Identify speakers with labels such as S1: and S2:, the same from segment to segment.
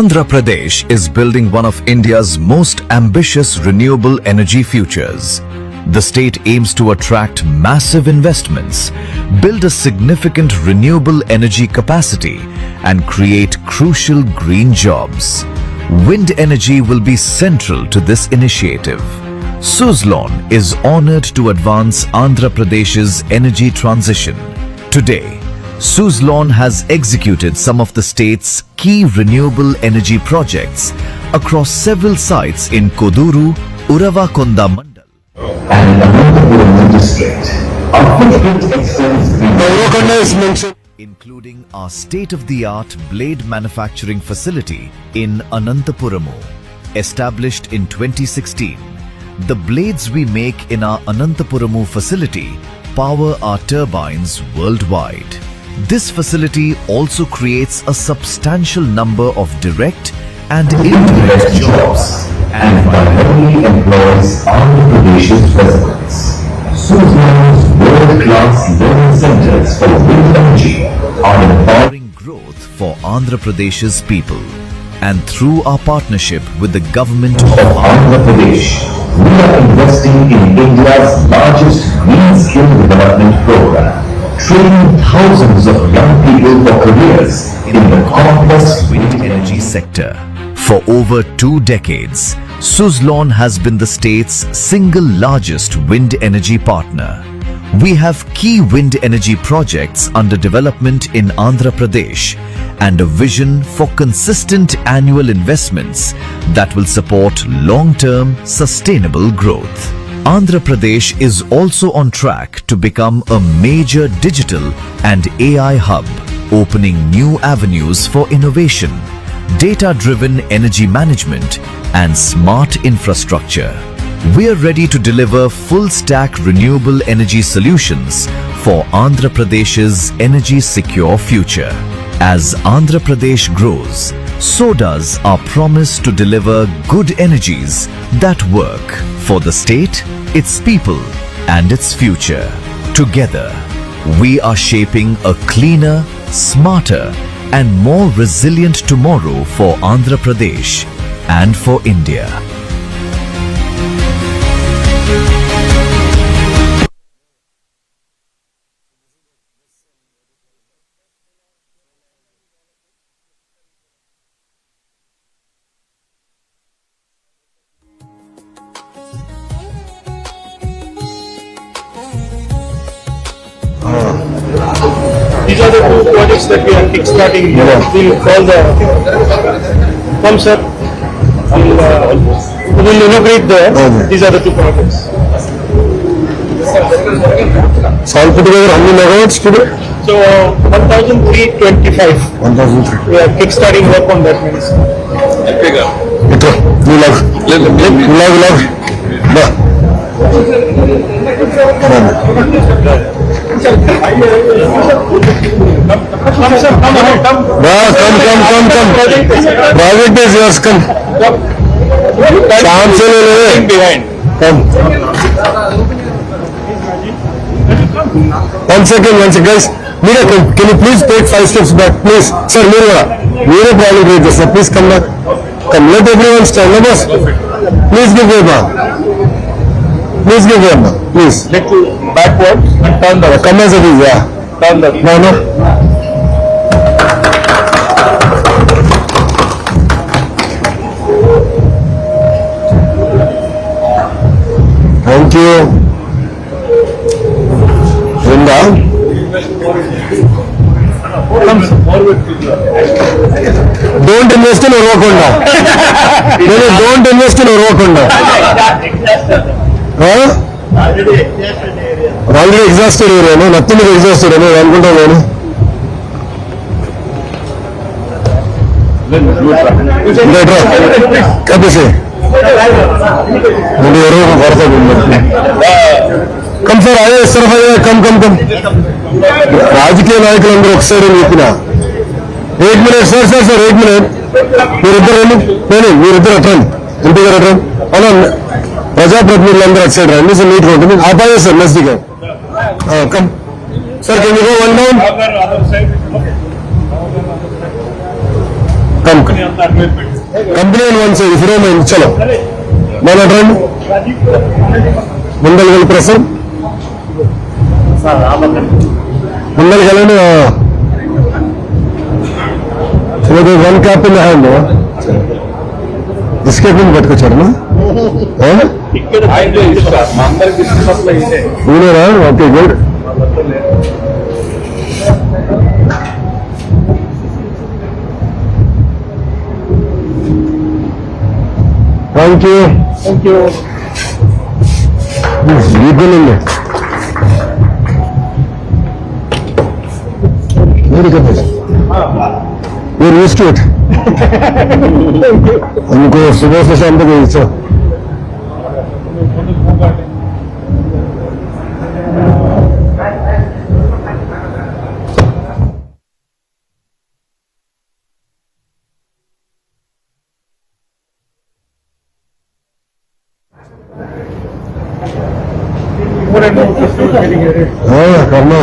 S1: Andhra Pradesh is building one of India's most ambitious renewable energy futures. The state aims to attract massive investments, build a significant renewable energy capacity, and create crucial green jobs. Wind energy will be central to this initiative. Suzlon is honored to advance Andhra Pradesh's energy transition. Today, Suzlon has executed some of the state's key renewable energy projects across several sites in Koduru, Uravakonda Mandal,
S2: and Anantapuram district. Our footprint extends beyond,
S1: including our state-of-the-art blade manufacturing facility in Anantapuramu. Established in 2016, the blades we make in our Anantapuramu facility power our turbines worldwide. This facility also creates a substantial number of direct and indirect jobs
S2: and primarily employs Andhra Pradesh's residents. Suzlon's world-class learning centers for wind energy are empowering
S1: growth for Andhra Pradesh's people. And through our partnership with the government of
S2: Andhra Pradesh, we are investing in India's largest green skill development program, training thousands of young people for careers in the complex
S1: wind energy sector. For over 2 decades, Suzlon has been the state's single largest wind energy partner. We have key wind energy projects under development in Andhra Pradesh and a vision for consistent annual investments that will support long-term sustainable growth. Andhra Pradesh is also on track to become a major digital and AI hub, opening new avenues for innovation, data-driven energy management, and smart infrastructure. We are ready to deliver full-stack renewable energy solutions for Andhra Pradesh's energy-secure future. As Andhra Pradesh grows, so does our promise to deliver good energies that work for the state, its people, and its future. Together, we are shaping a cleaner, smarter, and more resilient tomorrow for Andhra Pradesh and for India.
S3: These are the 2 projects that we are kickstarting here. We'll call the come sir. We'll inaugurate there. These are the 2 projects.
S4: So all put together how many megawatts today?
S3: So 1,325.
S4: 1,003.
S3: We are kickstarting work on that means.
S4: Ito, love.
S3: Come sir, come ahead, come.
S4: Come. Project is yours, come. Sham se le le.
S3: Behind.
S4: Come. One second, guys. Meera, can you please take 5 steps back, please? Sir, Meera probably great this, sir. Please come back. Come, let everyone stand. No, boss. Please give way, ma. Please.
S3: Little backwards and turn the
S4: Come as it is, yeah.
S3: turn the
S4: No. Thank you. Vrinda. Don't invest in Urvakonda. Don't invest in Urvakonda. Huh? Already exhausted area, no? Nothing is exhausted, no? Anukunta నేను కప్పేసి ముందు ఎవరో కొరత come sir అదే sir come రాజకీయ నాయకులందరూ ఒకసారి చెప్పిన 8 minutes sir 8 minutes మీరిద్దరు అటండి ఎంపీ గారు అటండి అలా ప్రజాప్రతినిధులందరూ అటు సైడ్ రండి సార్ నీట్గా ఉంటుంది ఆపాయే సార్ నజదీగా come sir can you go 1 down come company అని వన్ సైడ్ ఇఫ్ యూ చలో మన రండి ముందలు వెళ్ళి ప్రసన్ ముందలు వెళ్ళండి చలో one cap in hand biscuit నుండి పట్టుకొచ్చారమ్మా మీరేనా ఓకే గుడ్ థ్యాంక్ యూ ఇద్దరండి వెరీ గుడ్ మీరు యూస్ టు ఇట్ उनको सुबह से शाम तक यही करना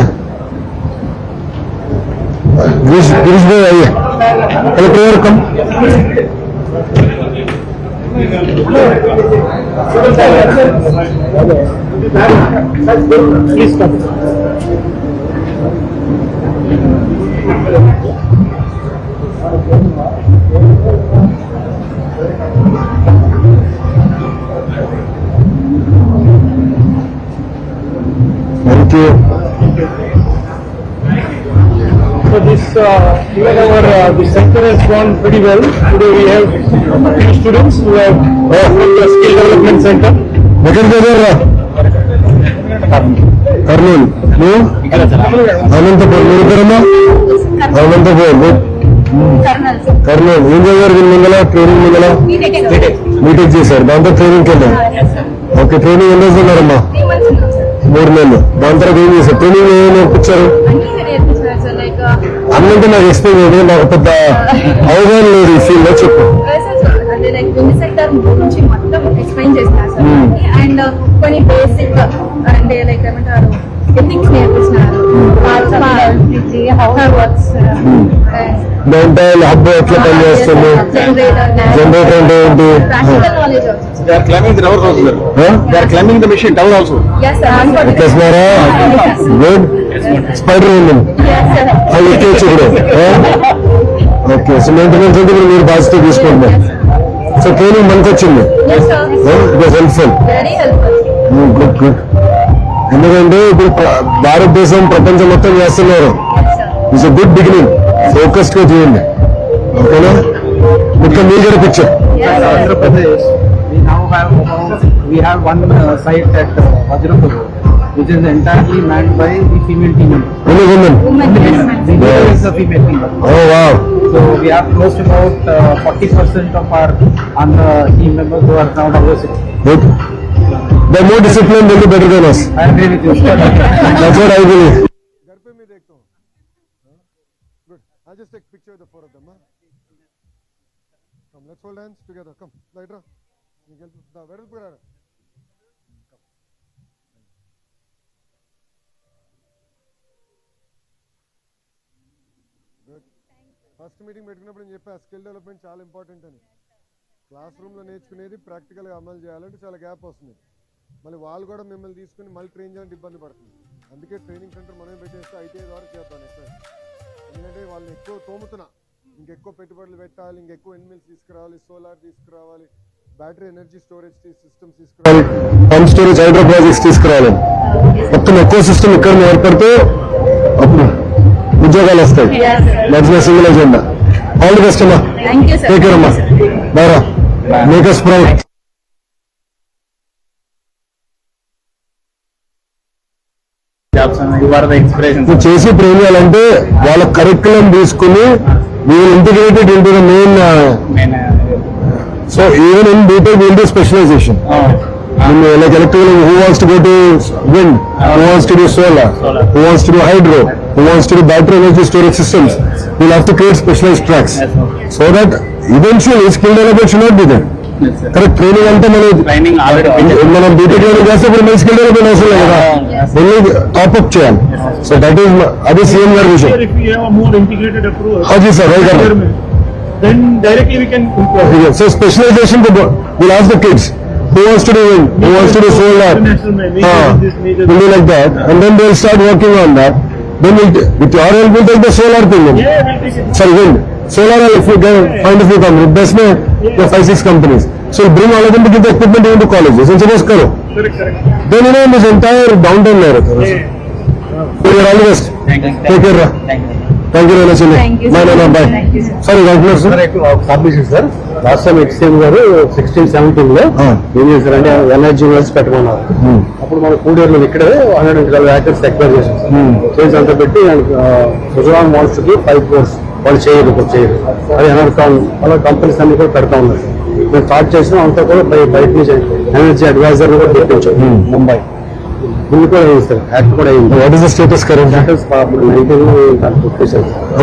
S4: गिरीश भाई आइए hello prayer come
S3: Please come.
S4: Thank you.
S3: So this even our the center has gone pretty well. Today we have few students who have the skill development center.
S4: Second brother, Karnool. No? Anantapur. Murukarama? Anantapur. Good. Karnool. ఏం చదివారు మిమ్మల్ని training మిమ్మల్ని BTech చేశారు దాంతో ట్రైనింగ్కి వెళ్ళారు okay training ఎన్ని రోజులు ఉన్నారమ్మా 3 నెలలు దాని తర్వాత ఏం చేశారు ట్రైనింగ్ ఏం నేర్పించారు అన్నంటే నాకు ఎక్స్ప్లెయిన్ చేయడం నాకు పెద్ద అవగాహన లేదు ఈ ఫీల్డ్ లో చెప్పు
S5: అంటే లైక్ విండ్ సెక్టర్ గురించి మొత్తం ఎక్స్ప్లెయిన్ చేస్తున్నారు సార్ అండ్ కొన్ని బేసిక్ అంటే లైక్ ఏమంటారు ఎథిక్స్ నేర్పిస్తున్నారు
S4: దాంట్లో హబ్ ఎట్లా పనిచేస్తుంది జనరేటర్ అంటే ఏంటి
S5: practical knowledge
S3: They are climbing the tower also. They are climbing the machine tower also.
S5: yes sir
S4: ఎక్కేస్తున్నారా గుడ్ స్పైడర్ ఉంది అది ఎక్కేచ్చు ఇప్పుడు ఓకే సో మెయింటెనెన్స్ అంటే ఇప్పుడు మీరు బాధ్యత తీసుకుంటున్నారు సో ట్రైనింగ్ మనకు వచ్చింది
S5: yes sir
S4: it was helpful
S5: very helpful
S4: good good ఎందుకంటే ఇప్పుడు భారతదేశం ప్రపంచం మొత్తం చేస్తున్నారు
S5: yes sir
S4: it's good beginning focused గా చేయండి ఓకేనా ఇంకా మీరు కూడా picture
S5: yes sir
S6: Andhra Pradesh, we have one site at Vajrapur, which is entirely manned by the female team members.
S4: Only women
S5: women
S6: The leader is a female team member.
S4: Oh wow
S6: So we have close to about 40% of our Andhra team members who are now diversity.
S4: Good the more discipline will be better than us
S6: I agree with you.
S4: that's what I believe घर पे मैं देखता हूं good I'll just take picture of the four of them come let's hold hands together come later Miguel da vedal purara good first meeting పెట్టుకున్నప్పుడు నేను చెప్పా skill development చాలా important అని క్లాస్ రూమ్లో నేర్చుకునేది ప్రాక్టికల్గా అమలు చేయాలంటే చాలా గ్యాప్ వస్తుంది మళ్ళీ వాళ్ళు కూడా మిమ్మల్ని తీసుకుని మళ్ళీ ట్రైన్ చేయాలంటే ఇబ్బంది పడుతుంది అందుకే ట్రైనింగ్ సెంటర్ మనమే పెట్టేస్తే ఐటీఐ ద్వారా చేద్దాం నెక్స్ట్ ఎందుకంటే వాళ్ళు ఎక్కువ తోముతున్నా ఇంకెక్కువ పెట్టుబడులు పెట్టాలి ఇంకెక్కువ ఎన్మిల్స్ తీసుకురావాలి సోలార్ తీసుకురావాలి బ్యాటరీ ఎనర్జీ స్టోరేజ్ సిస్టమ్స్ తీసుకురావాలి పంప్ స్టోరేజ్ హైడ్రో ప్రాజెక్ట్స్ తీసుకురావాలి మొత్తం ఎక్కువ సిస్టమ్ ఇక్కడ ఏర్పడితే అప్పుడు ఉద్యోగాలు వస్తాయి that's my single agenda all the best అమ్మా
S5: thank you sir
S4: take care అమ్మా బారా make us proud
S6: Jobs and you are the inspiration.
S4: నువ్వు చేసి ఇప్పుడు ఏం చేయాలంటే వాళ్ళ కరిక్యులం తీసుకుని వీళ్ళు integrated into the main so even in BTech will do specialisation like electrical who wants to go to wind who wants to do solar who wants to do hydro who wants to do battery energy storage systems we'll have to create specialized tracks so that eventually skill development should not be there correct training అంటే
S6: Training already
S4: మనం BTech training చేస్తే ఇప్పుడు మన skill development అవసరం లేదు కదా only top-up చేయాలి so that is అది సీఎం గారి విషయం
S3: If we have a more integrated approach.
S4: हाँ जी सर वही कर रहे हैं
S3: then directly we can employ.
S4: So specialization, we'll ask the kids. Who wants to do wind? Who wants to do solar? We'll do like that. And then they'll start working on that. Then with your help, we'll take the solar thing.
S3: Yeah, we'll take it.
S4: Sorry, wind. Solar, if you find a few companies. Best me, there are 5-6 companies. So we'll bring all of them to give the equipment even to colleges. And suppose karo.
S3: Correct.
S4: Then this entire downtown layer. So you're all the best. Take care. Thank you very much.
S5: Thank you, sir.
S4: Bye.
S5: Thank you, sir.
S4: Sorry, conclude, sir.
S3: Publishing, sir. Last time exchange గారు 16-17 లో ఏం చేశారంటే energy wells పెట్టమన్నారు. అప్పుడు మనం కూడేరులో ఇక్కడే 112 acres acquire చేసాం sir. చేసి అంతా పెట్టి సుజలాన్ మాల్స్ కి 5 crores వాళ్ళు చేయరు అది ఎనర్కాన్ అలా కంపెనీస్ అన్ని కూడా పెడతా ఉన్నారు. మేము స్టార్ట్ చేసినా అంతా కూడా బయట నుంచి ఎనర్జీ అడ్వైజర్ కూడా పెట్టించాం ముంబై. దీన్ని కూడా అయింది సార్, యాక్ట్ కూడా అయింది.
S4: What is the status current?
S3: అప్పుడు 19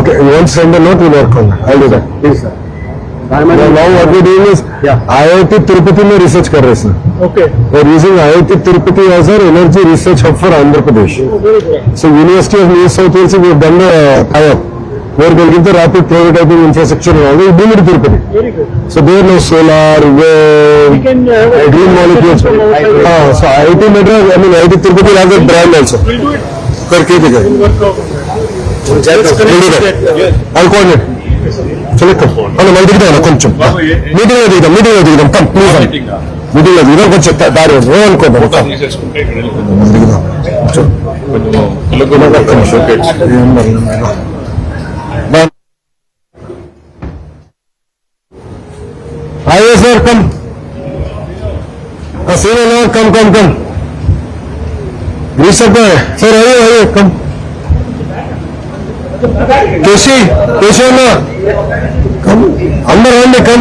S4: Okay, you want to send a note, we'll work on that. I'll do that.
S3: Please sir.
S4: Now what we're doing is, IIT Tirupati में research कर रहे हैं sir.
S3: Okay.
S4: We're using IIT Tirupati as our energy research hub for Andhra Pradesh. So University of New South Wales, we've done the tie-up where we'll give the rapid prototyping infrastructure and all. We'll bring it to Tirupati.
S3: Very good.
S4: So there no solar,
S3: We can
S4: green molecules. So IIT Madras, IIT Tirupati will have that brand also.
S3: we'll do it.
S4: करके देगा. I'll coordinate. चलो come hello मैं दिखता हूँ కొంచెం meeting లో దిగుదాం come please meeting లో దిగుదాం కొంచెం దారి అనుకోదాం आइए सर कम सीनियर कम ऋषभ सर आइए कम केशी अन्न अंदर రండి कम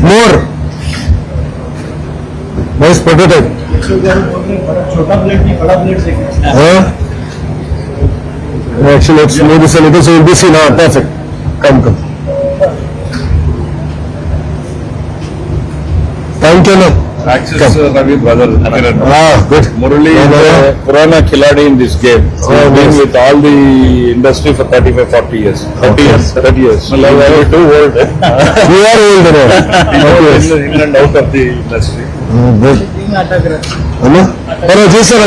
S4: मोर नाइस प्रोटोटाइप
S3: छोटा प्लेट नहीं बड़ा प्लेट से
S4: actually let's move this a little so this is not perfect come thank you ना
S7: Axis Ravi brother.
S4: good.
S7: Murali is a Purana Khiladi in this game. So he's been with all the industry for 35-40 years. 30 years. Well, I was too old.
S4: You are old now.
S7: In and out of the industry.
S4: Good. అన్నా మనం చేశాను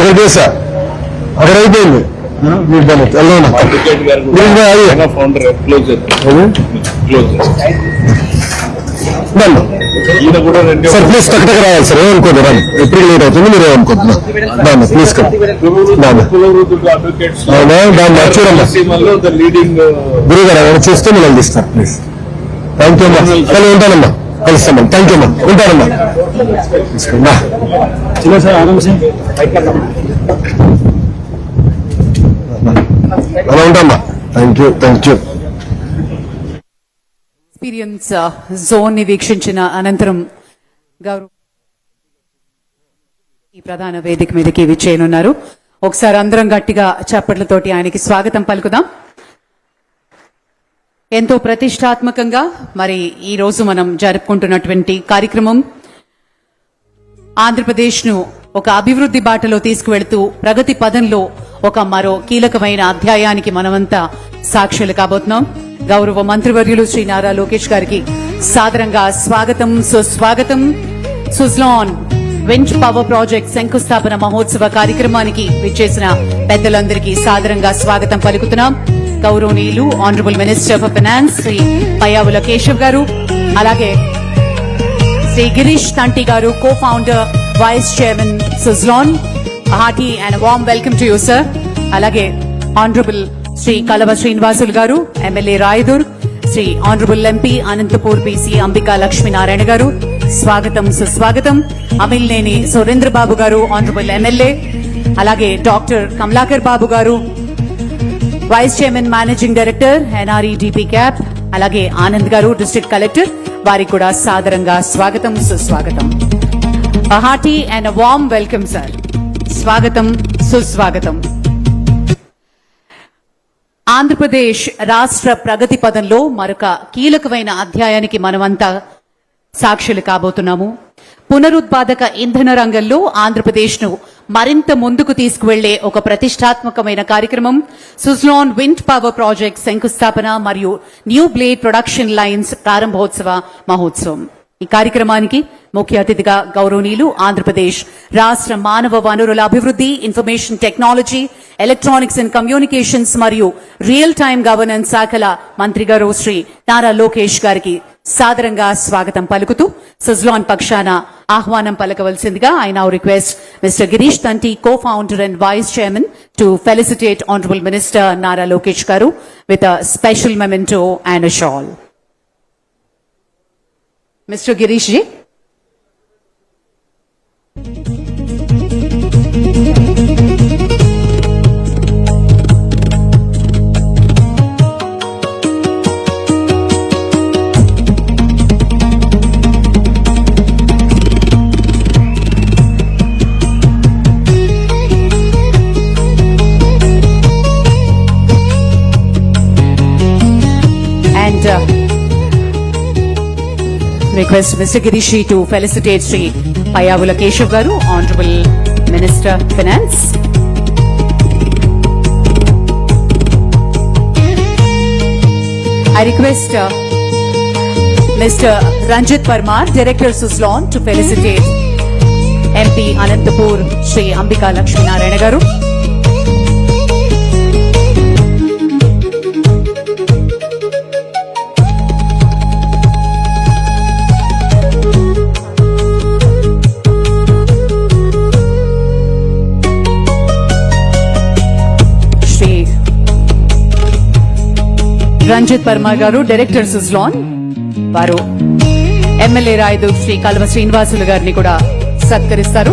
S4: అక్కడ అయిపోయింది మీరు దాన్ని వెళ్ళాను
S7: Ticket గారు founder closer. ఈయన కూడా
S4: సార్ ప్లీజ్ టక్ రావాలి సార్ ఏమనుకోండి రాను ఎప్పుడు లేట్ అవుతుంది మీరు ఏమనుకుంటున్నా దాన్ని ప్లీజ్ దాన్ని చూడమ్మా
S7: లీడింగ్
S4: గురువు గారు అక్కడ చూస్తే మీరు తీస్తారు ప్లీజ్ థ్యాంక్ యూ అమ్మా కానీ ఉంటానమ్మా కలుస్తామా థ్యాంక్ యూ అమ్మా ఉంటానమ్మా
S3: సార్ ఆరామ్సే
S4: అలా ఉంటామ్మా థ్యాంక్ యూ
S8: ఎక్స్పీరియన్స్ జోన్ ని వీక్షించిన అనంతరం గౌరవ ఈ ప్రధాన వేదిక మీదకి విచ్చేయనున్నారు. ఒకసారి అందరం గట్టిగా చప్పట్లతోటి ఆయనకి స్వాగతం పలుకుదాం. ఎంతో ప్రతిష్టాత్మకంగా మరి ఈ రోజు మనం జరుపుకుంటున్నటువంటి కార్యక్రమం ఆంధ్రప్రదేశ్ ను ఒక అభివృద్ధి బాటలో తీసుకువెళ్తూ ప్రగతి పదంలో ఒక మరో కీలకమైన అధ్యాయానికి మనమంతా సాక్షులు కాబోతున్నాం. గౌరవ మంత్రివర్యులు శ్రీ నారా లోకేష్ గారికి సాదరంగా స్వాగతం సుస్వాగతం. సుజ్లాన్ విండ్ పవర్ ప్రాజెక్ట్ శంకుస్థాపన మహోత్సవ కార్యక్రమానికి విచ్చేసిన పెద్దలందరికీ సాదరంగా స్వాగతం పలుకుతున్నాం. గౌరవనీయులు honourable minister for finance Shri Payyavula Keshav garu, అలాగే Shri Girish Tanti garu, co founder vice chairman Suzlon. Hearty and warm welcome to you sir. అలాగే honourable Shri Kalava Srinivasulu garu, MLA Rayadurg, Shri honourable MP Anantapur BC Ambika Lakshminarayana garu, స్వాగతం సుస్వాగతం. అమిల్నేని సురేంద్రబాబు గారు, ఆనరబుల్ ఎమ్మెల్యే, అలాగే doctor Kamalakar Babu garu, vice chairman managing director NRE DP CAP, అలాగే ఆనంద్ గారు, డిస్ట్రిక్ట్ కలెక్టర్, వారికి కూడా సాదరంగా స్వాగతం సుస్వాగతం. Hearty and warm welcome sir. స్వాగతం సుస్వాగతం. ఆంధ్రప్రదేశ్ రాష్ట్ర ప్రగతి పదంలో మరొక కీలకమైన అధ్యాయానికి మనమంతా సాక్షులు కాబోతున్నాము. పునరుత్పాదక ఇంధన రంగంలో ఆంధ్రప్రదేశ్ను మరింత ముందుకు తీసుకువెళ్లే ఒక ప్రతిష్టాత్మకమైన కార్యక్రమం సుజ్లాన్ విండ్ పవర్ ప్రాజెక్ట్ శంకుస్థాపన మరియు న్యూ బ్లేడ్ ప్రొడక్షన్ లైన్స్ ప్రారంభోత్సవ మహోత్సవం. ఈ కార్యక్రమానికి ముఖ్య అతిథిగా గౌరవనీయులు ఆంధ్రప్రదేశ్ రాష్ట్ర మానవ వనరుల అభివృద్ధి, information technology, electronics and communications మరియు రియల్ టైమ్ గవర్నెన్స్ శాఖల మంత్రి గారు శ్రీ నారా లోకేష్ గారికి సాదరంగా స్వాగతం పలుకుతూ సుజ్లాన్ పక్షాన ఆహ్వానం పలకవలసిందిగా I now request mister Girish Tanti, co-founder and vice chairman, to felicitate Honorable Minister Nara Lokesh garu with a special memento and a shawl. Mr. Girish ji. And request Mr. Girishi to felicitate Sri Payavula Keshav garu, Honorable Minister Finance. I request Mr. Ranjit Parmar, Director Suzlon, to felicitate MP Anantapur Sri Ambika Lakshmi Narayana garu. Ranjit Parma గారు, director Suzlon, వారు MLA రాయదు శ్రీ కల్వ శ్రీనివాసులు గారిని కూడా సత్కరిస్తారు.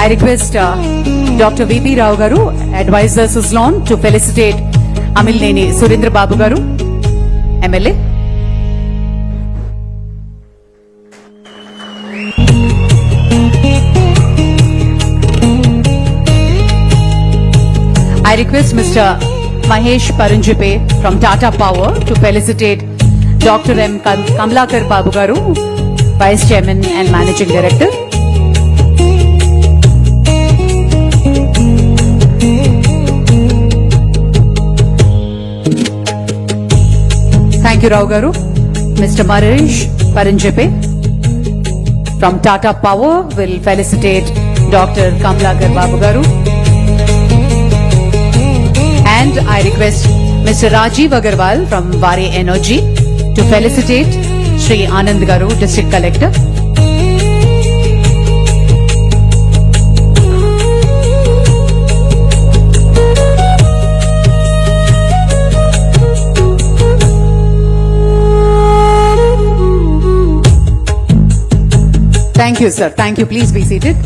S8: I request Dr. V.P. Rao garu, advisor Suzlon, to felicitate Amilneni Surendra Babu garu, MLA. I request Mr. Mahesh Paranjipe from Tata Power to felicitate Dr. M. Kamlakar Babu garu, Vice Chairman and Managing Director. Thank you, Rao garu. Mr. Mahesh Paranjipe from Tata Power will felicitate Dr. Kamlakar Babu garu. And I request Mr. Rajiv Agarwal from Vare Energy to felicitate Sri Anand garu, District Collector. Thank you, sir. Thank you. Please be seated.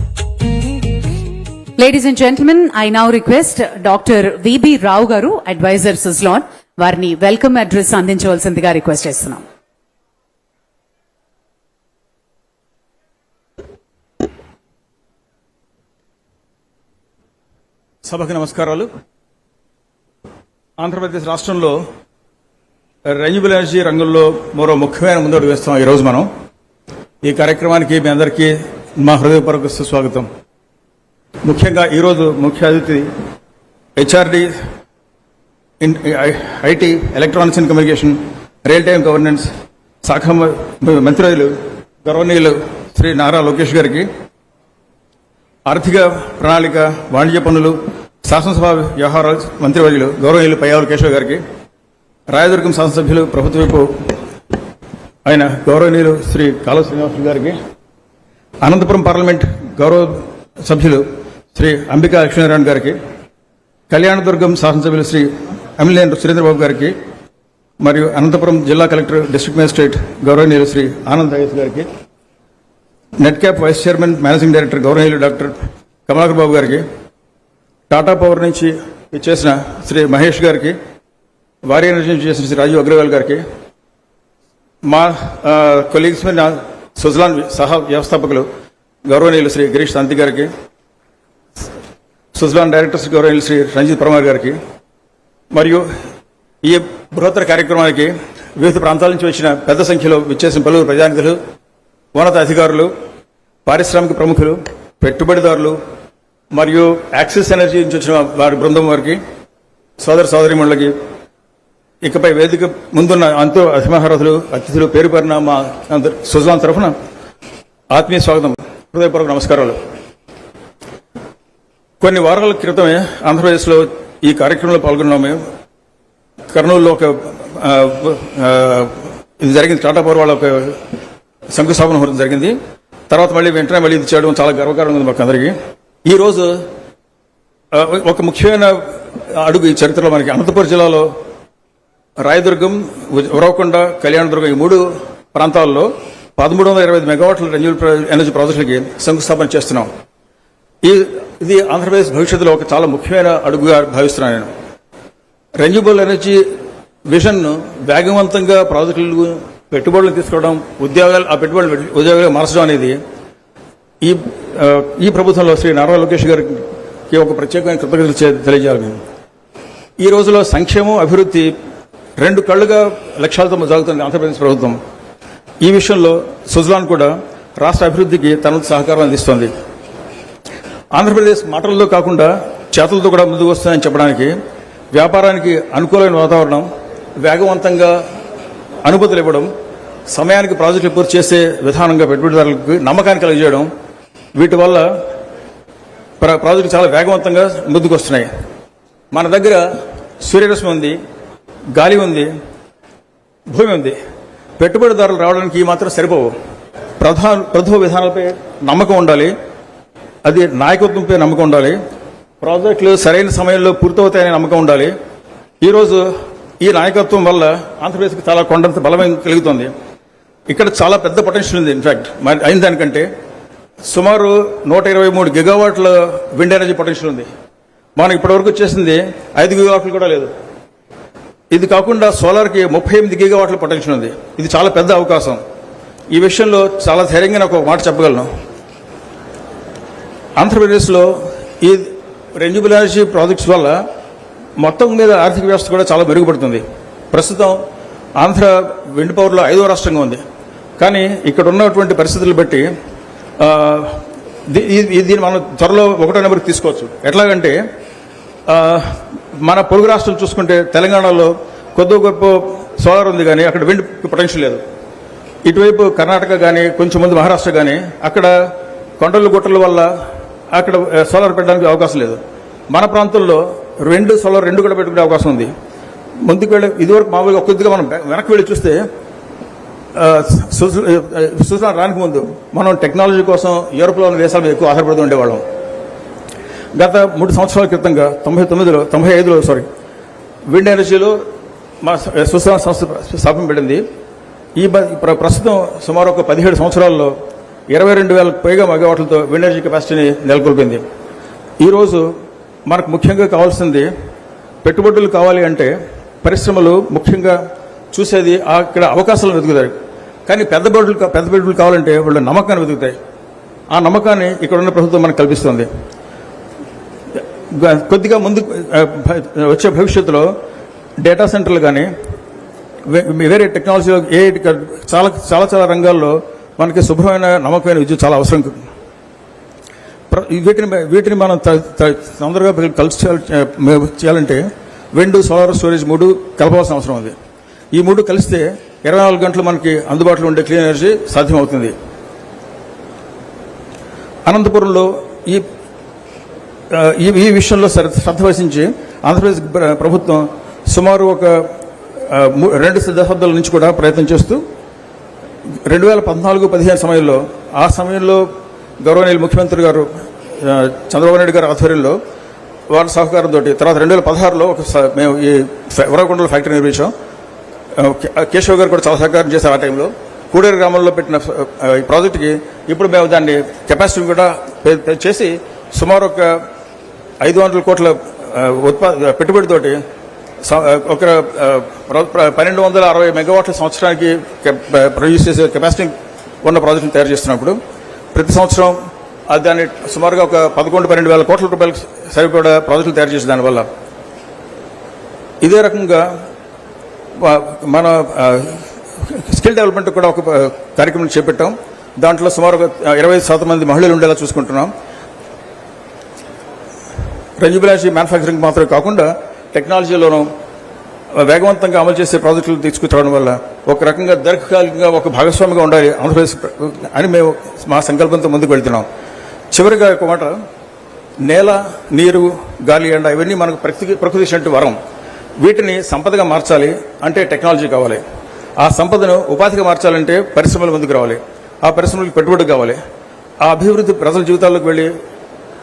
S8: Ladies and gentlemen, I now request Dr. V.B. Rao garu, advisor Suzlon, వారిని welcome address అందించవలసిందిగా request చేస్తున్నాం.
S9: సభకు నమస్కారాలు. ఆంధ్రప్రదేశ్ రాష్ట్రంలో renewable energy రంగంలో మరో ముఖ్యమైన ముందడుగు వేస్తాం ఈరోజు మనం. ఈ కార్యక్రమానికి మీ అందరికీ మా హృదయపూర్వక సుస్వాగతం. ముఖ్యంగా ఈరోజు ముఖ్య అతిథి HRD, IT, electronics and communication, real time governance శాఖ మంత్రులు గౌరవనీయులు శ్రీ నారా లోకేష్ గారికి, ఆర్థిక ప్రణాళిక, వాణిజ్య పన్నులు, శాసనసభ వ్యవహారాల మంత్రివర్యులు గౌరవనీయులు పయ్యావుల కేశవ్ గారికి, రాయదుర్గం శాసనసభ్యులు ప్రభుత్వ వైపు ఆయన గౌరవనీయులు శ్రీ కాలువ శ్రీనివాసులు గారికి, అనంతపురం పార్లమెంట్ గౌరవ సభ్యులు శ్రీ అంబికా లక్ష్మీనారాయణ గారికి, కళ్యాణదుర్గం శాసనసభ్యులు శ్రీ అమిలేని సురేంద్రబాబు గారికి, మరియు అనంతపురం జిల్లా కలెక్టర్, డిస్ట్రిక్ట్ మేజిస్ట్రేట్ గౌరవనీయులు శ్రీ ఆనంద్ ఐఎస్ గారికి, net cap vice chairman managing director గౌరవనీయులు డాక్టర్ కమలాకర్ బాబు గారికి, టాటా పవర్ నుంచి ఇచ్చేసిన శ్రీ మహేష్ గారికి, వారి ఎనర్జీ నుంచి చేసిన శ్రీ రాజీవ్ అగ్రవాల్ గారికి, మా కొలీగ్స్ మీద సుజలాన్ సహా వ్యవస్థాపకులు గౌరవనీయులు శ్రీ గిరీష్ శాంతి గారికి, సుజలాన్ డైరెక్టర్స్ గౌరవనీయులు శ్రీ రంజిత్ పరమార్ గారికి, మరియు ఈ బృహత్తర కార్యక్రమానికి వివిధ ప్రాంతాల నుంచి వచ్చిన పెద్ద సంఖ్యలో విచ్చేసిన పలువురు ప్రజానిధులు, ఉన్నత అధికారులు, పారిశ్రామిక ప్రముఖులు, పెట్టుబడిదారులు మరియు యాక్సిస్ ఎనర్జీ నుంచి వచ్చిన వారి బృందం వారికి, సోదరిమణులకి, ఇకపై వేదిక ముందున్న అంతో అభిమహారథులు, అతిథులు పేరు పేరున మా సుజలాన్ తరఫున ఆత్మీయ స్వాగతం, హృదయపూర్వక నమస్కారాలు. కొన్ని వారాల క్రితమే ఆంధ్రప్రదేశ్లో ఈ కార్యక్రమంలో పాల్గొన్నాము. కర్నూలులో ఒక ఇది జరిగింది. టాటా పవర్ వాళ్ళ ఒక శంకుస్థాపన జరిగింది. తర్వాత వెంటనే మళ్ళీ ఇది చేయడం చాలా గర్వకారంగా ఉంది మాకు అందరికీ. ఈరోజు ఒక ముఖ్యమైన అడుగు ఈ చరిత్రలో మనకి అనంతపురం జిల్లాలో రాయదుర్గం, ఉరవకొండ, కళ్యాణదుర్గం ఈ 3 ప్రాంతాల్లో 1325 మెగావాట్ల రెన్యూవబుల్ ఎనర్జీ ప్రాజెక్టులకి శంకుస్థాపన చేస్తున్నాం. ఇది ఆంధ్రప్రదేశ్ భవిష్యత్తులో ఒక చాలా ముఖ్యమైన అడుగుగా భావిస్తున్నాను నేను. రెన్యూవబుల్ ఎనర్జీ విజన్ వేగవంతంగా ప్రాజెక్టులు పెట్టుబడులు తీసుకోవడం, ఆ పెట్టుబడులు ఉద్యోగాలు మార్చడం అనేది ఈ ప్రభుత్వంలో శ్రీ నారా లోకేష్ గారికి ఒక ప్రత్యేకమైన కృతజ్ఞతలు తెలియజేయాలి. ఈ రోజులో సంక్షేమం, అభివృద్ధి 2 కళ్లుగా లక్ష్యాలతో సాగుతుంది ఆంధ్రప్రదేశ్ ప్రభుత్వం. ఈ విషయంలో సుజలాన్ కూడా రాష్ట్ర అభివృద్ధికి తన సహకారం అందిస్తోంది. ఆంధ్రప్రదేశ్ మాటలతో కాకుండా చేతులతో కూడా ముందుకు వస్తుందని చెప్పడానికి వ్యాపారానికి అనుకూలమైన వాతావరణం, వేగవంతంగా అనుమతులు ఇవ్వడం, సమయానికి ప్రాజెక్టులు పూర్తి చేసే విధానంగా పెట్టుబడిదారులకు నమ్మకాన్ని కలిగజేయడం, వీటి వల్ల ప్రాజెక్టు చాలా వేగవంతంగా ముందుకు వస్తున్నాయి. మన దగ్గర సూర్యరశ్మి ఉంది, గాలి ఉంది, భూమి ఉంది. పెట్టుబడిదారులు రావడానికి ఈ మాత్రం సరిపోవు. ప్రభుత్వ విధానాలపై నమ్మకం ఉండాలి, అది నాయకత్వంపై నమ్మకం ఉండాలి, ప్రాజెక్టులు సరైన సమయంలో పూర్తవుతాయనే నమ్మకం ఉండాలి. ఈరోజు ఈ నాయకత్వం వల్ల ఆంధ్రప్రదేశ్కి చాలా కొండంత బలమైన కలుగుతుంది. ఇక్కడ చాలా పెద్ద పొటెన్షియల్ ఉంది. ఇన్ఫాక్ట్ అయిన దానికంటే సుమారు 123 గిగావాట్ల విండ్ ఎనర్జీ పొటెన్షియల్ ఉంది. మనం ఇప్పటివరకు వచ్చేసింది 5 గిగావాట్లు కూడా లేదు. ఇది కాకుండా సోలార్కి 38 గిగావాట్ల పొటెన్షియల్ ఉంది. ఇది చాలా పెద్ద అవకాశం. ఈ విషయంలో చాలా ధైర్యంగా నాకు ఒక మాట చెప్పగలను. ఆంధ్రప్రదేశ్లో ఈ రెన్యూవబుల్ ఎనర్జీ ప్రాజెక్ట్స్ వల్ల మొత్తం మీద ఆర్థిక వ్యవస్థ కూడా చాలా మెరుగుపడుతుంది. ప్రస్తుతం ఆంధ్ర విండ్ పవర్లో 5వ రాష్ట్రంగా ఉంది. కానీ ఇక్కడ ఉన్నటువంటి పరిస్థితులు బట్టి దీన్ని మనం త్వరలో 1వ నెంబర్కి తీసుకోవచ్చు. ఎట్లాగంటే మన పొరుగు రాష్ట్రాలు చూసుకుంటే తెలంగాణలో కొద్ది గొప్ప సోలార్ ఉంది, కానీ అక్కడ విండ్ పొటెన్షియల్ లేదు. ఇటువైపు కర్ణాటక కానీ కొంచెం ముందు మహారాష్ట్ర కానీ అక్కడ కొండలు గుట్టల వల్ల అక్కడ సోలార్ పెట్టడానికి అవకాశం లేదు. మన ప్రాంతంలో సోలార్ 2 కూడా పెట్టుకునే అవకాశం ఉంది. ముందుకు వెళ్ళి ఇదివరకు మామూలుగా కొద్దిగా మనం వెనక్కి వెళ్ళి చూస్తే సుజలాన్ రానికి ముందు మనం టెక్నాలజీ కోసం యూరోప్లో ఉన్న దేశాల మీద ఎక్కువ ఆధారపడుతూ ఉండేవాళ్ళం. గత 3 సంవత్సరాల క్రితంగా 95లో విండ్ ఎనర్జీలో మా సుజలాన్ సంస్థ స్థాపించబడింది. ప్రస్తుతం సుమారు ఒక 17 సంవత్సరాల్లో 22,000కు పైగా మెగావాట్లతో విండ్ ఎనర్జీ కెపాసిటీని నెలకొల్పింది. ఈరోజు మనకు ముఖ్యంగా కావాల్సింది పెట్టుబడులు కావాలి అంటే పరిశ్రమలు ముఖ్యంగా చూసేది అక్కడ అవకాశాలను వెతుకుతాయి. కానీ పెద్ద పెట్టుబడులు కావాలంటే వాళ్ళు నమ్మకాన్ని వెతుకుతాయి. ఆ నమ్మకాన్ని ఇక్కడ ఉన్న ప్రభుత్వం మనకు కల్పిస్తుంది. కొద్దిగా ముందు వచ్చే భవిష్యత్తులో డేటా సెంటర్లు కానీ వేరే టెక్నాలజీలో చాలా చాలా చాలా రంగాల్లో మనకి శుభ్రమైన నమ్మకమైన విద్యుత్ చాలా అవసరం. వీటిని మనం తొందరగా కలిసి చేయాలంటే విండ్, సోలార్, స్టోరేజ్ 3 కలపాల్సిన అవసరం ఉంది. ఈ 3 కలిస్తే 24 గంటలు మనకి అందుబాటులో ఉండే క్లీన్ ఎనర్జీ సాధ్యమవుతుంది. అనంతపురంలో ఈ విషయంలో శ్రద్ధ వహించి ఆంధ్రప్రదేశ్ ప్రభుత్వం సుమారు ఒక 2 దశాబ్దాల నుంచి కూడా ప్రయత్నం చేస్తూ 2014-15 సమయంలో గౌరవనీయులు ముఖ్యమంత్రి గారు చంద్రబాబు నాయుడు గారి ఆధ్వర్యంలో వారి సహకారంతో తర్వాత 2016లో మేము ఈ ఉరవకొండలో ఫ్యాక్టరీ నిర్మించాం. కేశవ్ గారు కూడా చాలా సహకారం చేశారు. ఆ టైంలో కూడేరు గ్రామంలో పెట్టిన ఈ ప్రాజెక్టుకి ఇప్పుడు మేము దాన్ని కెపాసిటీ కూడా చేసి సుమారు ఒక 500 కోట్ల పెట్టుబడితోటి ఒక 1260 మెగావాట్ల సంవత్సరానికి ప్రొడ్యూస్ చేసే కెపాసిటీ ఉన్న ప్రాజెక్టులు తయారు చేస్తున్నప్పుడు ప్రతి సంవత్సరం దాన్ని సుమారుగా ఒక 11-12 వేల కోట్ల రూపాయలకు సరిపడా ప్రాజెక్టులు తయారు చేసే దానివల్ల ఇదే రకంగా మన స్కిల్ డెవలప్మెంట్ కూడా ఒక కార్యక్రమం చేపట్టాం. దాంట్లో సుమారుగా 25% మంది మహిళలు ఉండేలా చూసుకుంటున్నాం. రెన్యూబుల్ ఎనర్జీ మ్యానుఫ్యాక్చరింగ్ మాత్రమే కాకుండా టెక్నాలజీలోనూ వేగవంతంగా అమలు చేసే ప్రాజెక్టులు తీసుకురావడం వల్ల ఒక రకంగా దీర్ఘకాలికంగా ఒక భాగస్వామిగా ఉండాలి ఆంధ్రప్రదేశ్ అని మేము మా సంకల్పంతో ముందుకు వెళ్తున్నాం. చివరిగా ఒక మాట, నేల, నీరు, గాలి, ఎండ ఇవన్నీ మనకు ప్రకృతి ఇచ్చినట్టు వరం. వీటిని సంపదగా మార్చాలి అంటే టెక్నాలజీ కావాలి. ఆ సంపదను ఉపాధిగా మార్చాలంటే పరిశ్రమల ముందుకు రావాలి. ఆ పరిశ్రమలకు పెట్టుబడి కావాలి. ఆ అభివృద్ధి ప్రజల జీవితాల్లోకి వెళ్ళి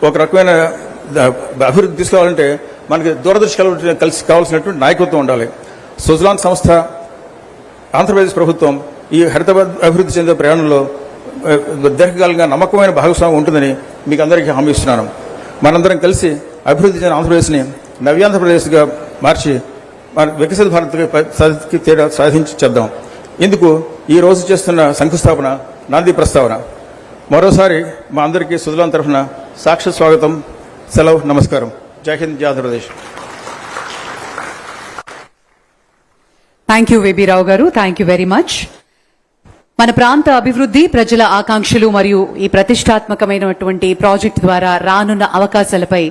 S9: ఒక రకమైన అభివృద్ధి తీసుకోవాలంటే మనకి దూరదర్శి కలిసి కావాల్సినటువంటి నాయకత్వం ఉండాలి. సుజలాన్ సంస్థ, ఆంధ్రప్రదేశ్ ప్రభుత్వం ఈ హరితాబాద్ అభివృద్ధి చెందే ప్రయాణంలో దీర్ఘకాలంగా నమ్మకమైన భాగస్వామ్యం ఉంటుందని మీకు అందరికీ హామీ ఇస్తున్నాను. మనందరం కలిసి అభివృద్ధి చెందిన ఆంధ్రప్రదేశ్ని నవ్యాంధ్రప్రదేశ్గా మార్చి మన వికసిత భారత్కి తేడా సాధించి చేద్దాం. ఇందుకు ఈ రోజు చేస్తున్న శంకుస్థాపన, నాంది ప్రస్తావన. మరోసారి మా అందరికీ సుజలాన్ తరఫున సాక్షి స్వాగతం, సెలవు, నమస్కారం. జై హింద్, జై ఆంధ్రప్రదేశ్.
S8: థ్యాంక్ యూ వేబీ రావు గారు, థ్యాంక్ యూ వెరీ మచ్. మన ప్రాంత అభివృద్ధి, ప్రజల ఆకాంక్షలు మరియు ఈ ప్రతిష్టాత్మకమైనటువంటి ప్రాజెక్టు ద్వారా రానున్న అవకాశాలపై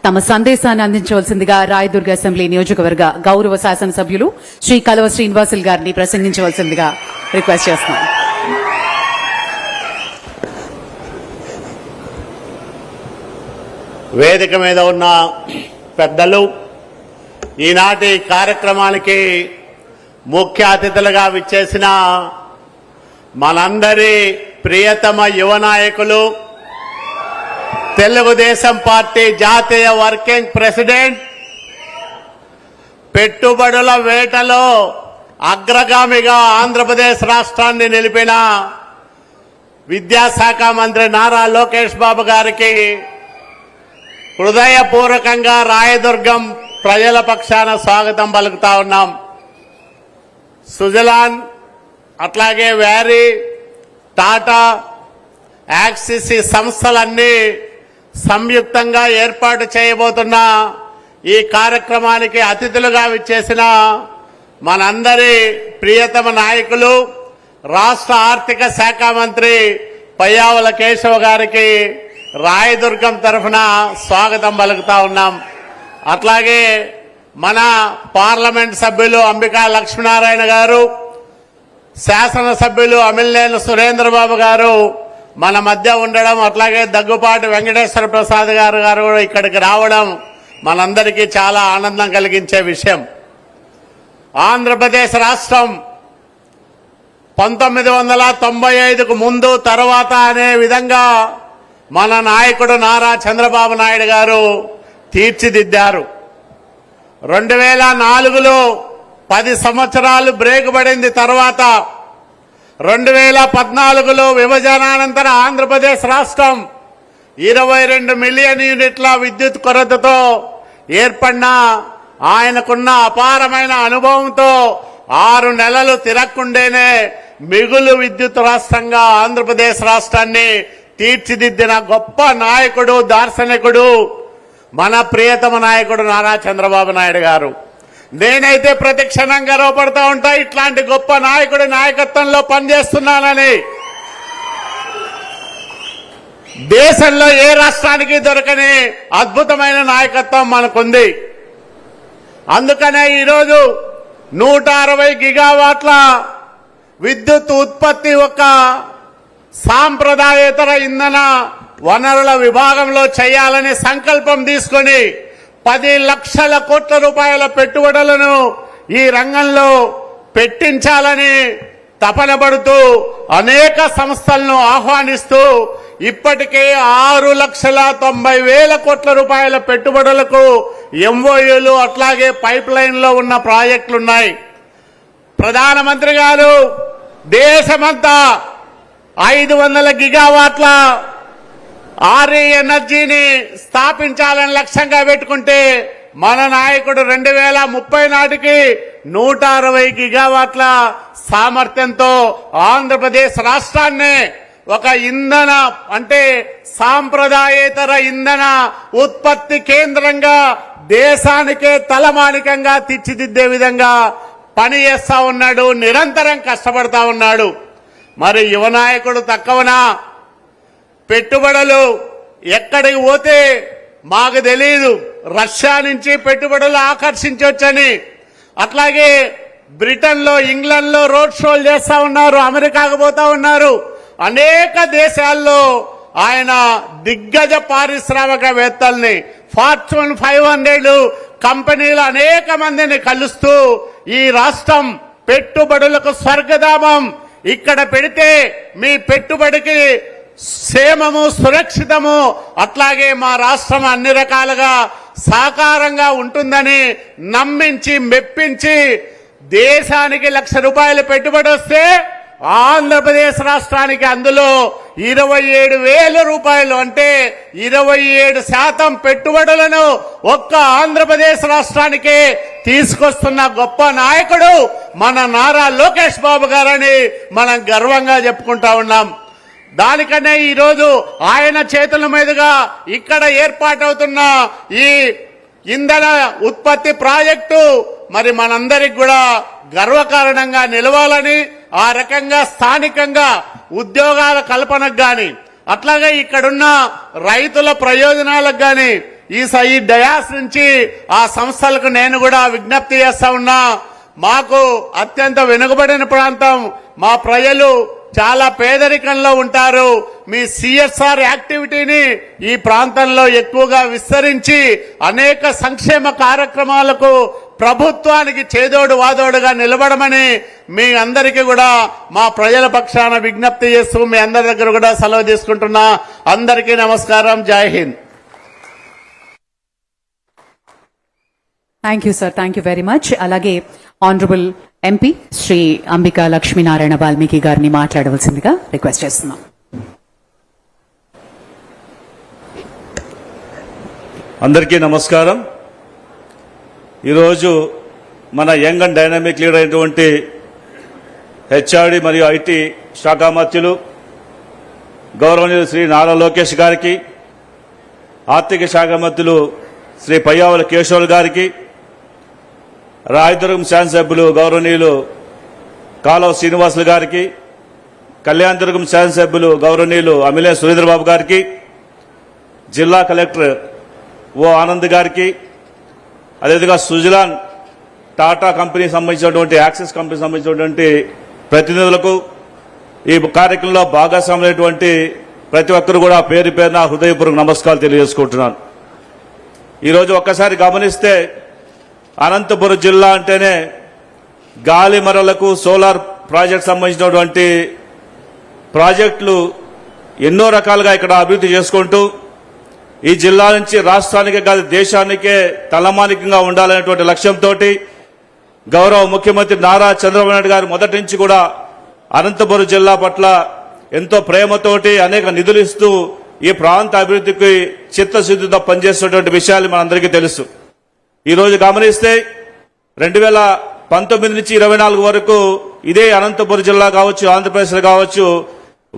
S8: తమ సందేశాన్ని అందించవలసిందిగా రాయదుర్గ అసెంబ్లీ నియోజకవర్గ గౌరవ శాసనసభ్యులు శ్రీ కలవ శ్రీనివాసులు గారిని ప్రసంగించవలసిందిగా రిక్వెస్ట్ చేస్తున్నాను.
S10: వేదిక మీద ఉన్న పెద్దలు, ఈనాటి కార్యక్రమానికి ముఖ్య అతిథులుగా విచ్చేసిన మనందరి ప్రియతమ యువ నాయకులు, తెలుగుదేశం పార్టీ జాతీయ వర్కింగ్ ప్రెసిడెంట్, పెట్టుబడుల వేటలో అగ్రగామిగా ఆంధ్రప్రదేశ్ రాష్ట్రాన్ని నిలిపిన విద్యాశాఖ మంత్రి నారా లోకేష్ బాబు గారికి హృదయపూర్వకంగా రాయదుర్గం ప్రజల పక్షాన స్వాగతం పలుకుతా ఉన్నాం. సుజలాన్, అట్లాగే వ్యారీ, టాటా, యాక్సిస్ ఈ సంస్థలన్నీ సంయుక్తంగా ఏర్పాటు చేయబోతున్న ఈ కార్యక్రమానికి అతిథులుగా విచ్చేసిన మనందరి ప్రియతమ నాయకులు, రాష్ట్ర ఆర్థిక శాఖ మంత్రి పయ్యావుల కేశవ్ గారికి రాయదుర్గం తరఫున స్వాగతం పలుకుతా ఉన్నాం. అట్లాగే మన పార్లమెంట్ సభ్యులు అంబికా లక్ష్మీనారాయణ గారు, శాసనసభ్యులు అమిలినేని సురేంద్రబాబు గారు మన మధ్య ఉండడం, అట్లాగే దగ్గుపాటి వెంకటేశ్వర ప్రసాద్ గారు కూడా ఇక్కడికి రావడం మనందరికీ చాలా ఆనందం కలిగించే విషయం. ఆంధ్రప్రదేశ్ రాష్ట్రం 1995కు ముందు తర్వాత అనే విధంగా మన నాయకుడు నారా చంద్రబాబు నాయుడు గారు తీర్చిదిద్దారు. 2004లో 10 సంవత్సరాలు బ్రేక్ పడింది. తర్వాత 2014లో విభజనానంతర ఆంధ్రప్రదేశ్ రాష్ట్రం 22 మిలియన్ యూనిట్ల విద్యుత్ కొరతతో ఏర్పడిన ఆయనకున్న అపారమైన అనుభవంతో 6 నెలలు తిరగకుండానే మిగులు విద్యుత్ రాష్ట్రంగా ఆంధ్రప్రదేశ్ రాష్ట్రాన్ని తీర్చిదిద్దిన గొప్ప నాయకుడు, దార్శనికుడు మన ప్రియతమ నాయకుడు నారా చంద్రబాబు నాయుడు గారు. నేనైతే ప్రతి క్షణం గర్వపడుతూ ఉంటా ఇట్లాంటి గొప్ప నాయకుడి నాయకత్వంలో పనిచేస్తున్నానని. దేశంలో ఏ రాష్ట్రానికి దొరకని అద్భుతమైన నాయకత్వం మనకుంది. అందుకనే ఈరోజు 160 గిగావాట్ల విద్యుత్ ఉత్పత్తి ఒక సాంప్రదాయేతర ఇంధన వనరుల విభాగంలో చేయాలని సంకల్పం తీసుకొని 10 లక్షల కోట్ల రూపాయల పెట్టుబడులను ఈ రంగంలో పెట్టించాలని తపన పడుతూ అనేక సంస్థలను ఆహ్వానిస్తూ ఇప్పటికే 6,90,000 కోట్ల రూపాయల పెట్టుబడులకు ఎంఓయూలు, అట్లాగే పైప్ లైన్ లో ఉన్న ప్రాజెక్టులున్నాయి. ప్రధానమంత్రి గారు దేశమంతా 500 గిగావాట్ల ఆర్ఈ ఎనర్జీని స్థాపించాలని లక్ష్యంగా పెట్టుకుంటే మన నాయకుడు 2030 నాటికి 160 గిగావాట్ల సామర్థ్యంతో ఆంధ్రప్రదేశ్ రాష్ట్రాన్ని ఒక ఇంధన అంటే సాంప్రదాయేతర ఇంధన ఉత్పత్తి కేంద్రంగా దేశానికే తలమానికంగా తీర్చిదిద్దే విధంగా పని చేస్తా ఉన్నాడు, నిరంతరం కష్టపడతా ఉన్నాడు. మరి యువ నాయకుడు తక్కువనా? పెట్టుబడులు ఎక్కడికి పోతే మాకు తెలియదు, రష్యా నుంచి పెట్టుబడులు ఆకర్షించవచ్చని. అట్లాగే బ్రిటన్లో, ఇంగ్లాండ్లో రోడ్ షోలు చేస్తా ఉన్నారు, అమెరికాకు పోతా ఉన్నారు. అనేక దేశాల్లో ఆయన దిగ్గజ పారిశ్రామికవేత్తల్ని, ఫార్చ్యూన్ 500 కంపెనీలు అనేక మందిని కలుస్తూ ఈ రాష్ట్రం పెట్టుబడులకు స్వర్గధామం, ఇక్కడ పెడితే మీ పెట్టుబడికి క్షేమము, సురక్షితము, అట్లాగే మా రాష్ట్రం అన్ని రకాలుగా సాకారంగా ఉంటుందని నమ్మించి మెప్పించి దేశానికి ₹1,00,000 పెట్టుబడి వస్తే ఆంధ్రప్రదేశ్ రాష్ట్రానికి అందులో 27,000 అంటే 27% పెట్టుబడులను ఒక్క ఆంధ్రప్రదేశ్ రాష్ట్రానికే తీసుకొస్తున్న గొప్ప నాయకుడు మన నారా లోకేష్ బాబు గారని మనం గర్వంగా చెప్పుకుంటా ఉన్నాం. దానికనే ఈరోజు ఆయన చేతుల మీదుగా ఇక్కడ ఏర్పాటవుతున్న ఈ ఇంధన ఉత్పత్తి ప్రాజెక్టు మరి మనందరికి కూడా గర్వకారణంగా నిలవాలని, ఆ రకంగా స్థానికంగా ఉద్యోగాల కల్పనకు గాని, అట్లాగే ఇక్కడున్న రైతుల ప్రయోజనాలకు గాని ఈ డయాస్ నుంచి ఆ సంస్థలకు నేను కూడా విజ్ఞప్తి చేస్తా ఉన్నా. మాకు అత్యంత వెనుకబడిన ప్రాంతం, మా ప్రజలు చాలా పేదరికంలో ఉంటారు. మీ సిఎస్ఆర్ యాక్టివిటీని ఈ ప్రాంతంలో ఎక్కువగా విస్తరించి అనేక సంక్షేమ కార్యక్రమాలకు ప్రభుత్వానికి చేదోడు వాదోడుగా నిలబడమని మీ అందరికీ కూడా మా ప్రజల పక్షాన విజ్ఞప్తి చేస్తూ మీ అందరి దగ్గర కూడా సెలవు తీసుకుంటున్నా. అందరికీ నమస్కారం. జై Hind.
S8: Thank you sir, thank you very much. అలాగే ఆనరబుల్ ఎంపీ శ్రీ అంబికా లక్ష్మీనారాయణ వాల్మీకి గారిని మాట్లాడవలసిందిగా రిక్వెస్ట్ చేస్తున్నాం.
S11: అందరికీ నమస్కారం. ఈరోజు మన యంగ్ అండ్ డైనామిక్ లీడర్ అయినటువంటి హెచ్ఆర్డి మరియు ఐటీ శాఖ మంత్రులు గౌరవనీయులు శ్రీ నారా లోకేష్ గారికి, ఆర్థిక శాఖ మంత్రులు శ్రీ పయ్యావుల కేశవులు గారికి, రాయదుర్గం శాసనసభ్యులు గౌరవనీయులు కాలువ శ్రీనివాసులు గారికి, కళ్యాణదుర్గం శాసనసభ్యులు గౌరవనీయులు అమిలే సురేంద్రబాబు గారికి, జిల్లా కలెక్టర్ ఓ ఆనంద్ గారికి, అదేవిధంగా సుజలాన్ టాటా కంపెనీ సంబంధించినటువంటి యాక్సిస్ కంపెనీ సంబంధించినటువంటి ప్రతినిధులకు, ఈ కార్యక్రమంలో భాగస్వామైనటువంటి ప్రతి ఒక్కరు కూడా పేరు పేరున హృదయపూర్వక నమస్కారాలు తెలియజేసుకుంటున్నాను. ఈరోజు ఒక్కసారి గమనిస్తే అనంతపురం జిల్లా అంటేనే గాలి మరలకు సోలార్ ప్రాజెక్ట్ సంబంధించినటువంటి ప్రాజెక్టులు ఎన్నో రకాలుగా ఇక్కడ అభివృద్ధి చేసుకుంటూ ఈ జిల్లా నుంచి రాష్ట్రానికే కాదు దేశానికే తలమానికంగా ఉండాలనేటువంటి లక్ష్యంతో గౌరవ ముఖ్యమంత్రి నారా చంద్రబాబు నాయుడు గారు మొదటి నుంచి కూడా అనంతపురం జిల్లా పట్ల ఎంతో ప్రేమతోటి అనేక నిధులు ఇస్తూ ఈ ప్రాంత అభివృద్ధికి చిత్తశుద్ధితో పనిచేస్తున్నటువంటి విషయాలు మనందరికీ తెలుసు. ఈరోజు గమనిస్తే 2019 నుంచి 24 వరకు ఇదే అనంతపురం జిల్లా కావచ్చు, ఆంధ్రప్రదేశ్ కావచ్చు,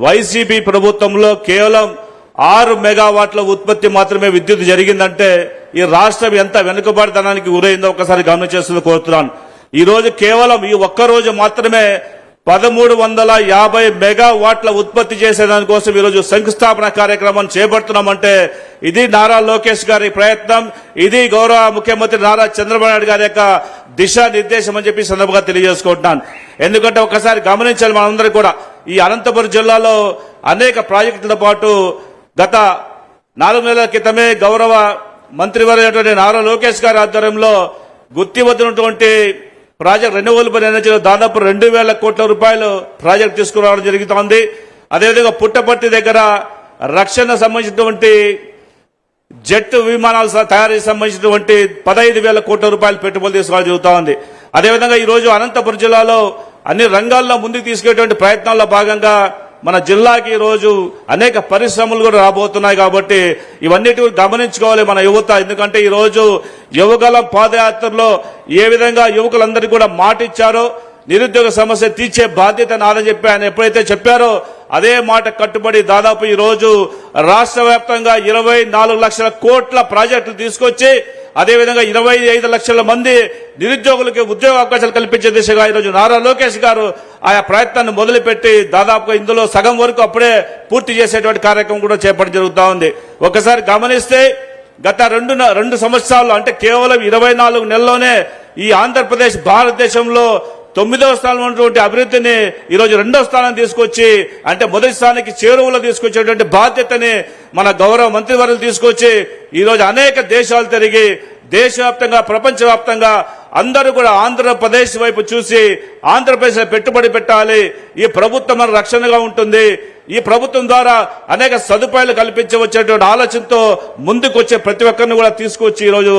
S11: వైసీపీ ప్రభుత్వంలో కేవలం 6 మెగావాట్ల ఉత్పత్తి మాత్రమే విద్యుత్ జరిగిందంటే ఈ రాష్ట్రం ఎంత వెనుకబడితనానికి గురైందో ఒకసారి గమనించేస్తుంది కోరుతున్నాను. ఈ రోజు కేవలం ఈ ఒక్కరోజు మాత్రమే 1350 మెగావాట్ల ఉత్పత్తి చేసేదానికోసం ఈరోజు శంకుస్థాపన కార్యక్రమం చేపడుతున్నామంటే ఇది నారా లోకేష్ గారి ప్రయత్నం, ఇది గౌరవ ముఖ్యమంత్రి నారా చంద్రబాబు నాయుడు గారి యొక్క దిశానిర్దేశం అని చెప్పి సందర్భంగా తెలియజేసుకుంటున్నాను. ఎందుకంటే ఒకసారి గమనించాలి మనందరూ కూడా, ఈ అనంతపురం జిల్లాలో అనేక ప్రాజెక్టులతో పాటు గత 4 నెలల క్రితమే గౌరవ మంత్రివర్యులైనటువంటి నారా లోకేష్ గారి ఆధ్వర్యంలో గుర్తివద్దునటువంటి ప్రాజెక్ట్ రెన్యూవబుల్ ఎనర్జీలో దాదాపు 2,000 కోట్ల రూపాయలు ప్రాజెక్ట్ తీసుకురావడం జరుగుతోంది. అదేవిధంగా పుట్టపర్తి దగ్గర రక్షణ సంబంధించినటువంటి జెట్ విమానాల తయారీకి సంబంధించినటువంటి 15,000 కోట్ల రూపాయలు పెట్టుబడులు తీసుకోవడం జరుగుతోంది. అదేవిధంగా ఈ రోజు అనంతపురం జిల్లాలో అన్ని రంగాల్లో ముందుకు తీసుకెళ్లేటువంటి ప్రయత్నాల్లో భాగంగా మన జిల్లాకి ఈ రోజు అనేక పరిశ్రమలు కూడా రాబోతున్నాయి కాబట్టి ఇవన్నిటి గమనించుకోవాలి మన యువత. ఎందుకంటే ఈ రోజు యువగలం పాదయాత్రలో ఏ విధంగా యువకులందరికీ కూడా మాట ఇచ్చారో నిరుద్యోగ సమస్య తీర్చే బాధ్యత నాదని చెప్పి ఆయన ఎప్పుడైతే చెప్పారో అదే మాట కట్టుబడి దాదాపు ఈ రోజు రాష్ట్ర వ్యాప్తంగా 24 లక్షల కోట్ల ప్రాజెక్టులు తీసుకొచ్చి అదేవిధంగా 25 లక్షల మంది నిరుద్యోగులకి ఉద్యోగ అవకాశాలు కల్పించే దిశగా ఈరోజు నారా లోకేష్ గారు ఆయా ప్రయత్నాన్ని మొదలుపెట్టి దాదాపుగా ఇందులో సగం వరకు అప్పుడే పూర్తి చేసేటువంటి కార్యక్రమం కూడా చేపట్టడం జరుగుతూ ఉంది. ఒకసారి గమనిస్తే గత రెండు సంవత్సరాలు అంటే కేవలం 24 నెలల్లోనే ఈ ఆంధ్రప్రదేశ్ భారతదేశంలో 9వ స్థానంలో ఉన్నటువంటి అభివృద్ధిని ఈరోజు 2వ స్థానం తీసుకొచ్చి అంటే మొదటి స్థానానికి చేరువలో తీసుకొచ్చేటువంటి బాధ్యతని మన గౌరవ మంత్రివర్యులు తీసుకొచ్చి ఈరోజు అనేక దేశాలు తిరిగి దేశవ్యాప్తంగా ప్రపంచవ్యాప్తంగా అందరూ కూడా ఆంధ్రప్రదేశ్ వైపు చూసి ఆంధ్రప్రదేశ్ పెట్టుబడి పెట్టాలి, ఈ ప్రభుత్వం మన రక్షణగా ఉంటుంది, ఈ ప్రభుత్వం ద్వారా అనేక సదుపాయాలు కల్పించవచ్చేటువంటి ఆలోచనతో ముందుకు వచ్చే ప్రతి ఒక్కరిని కూడా తీసుకొచ్చి ఈరోజు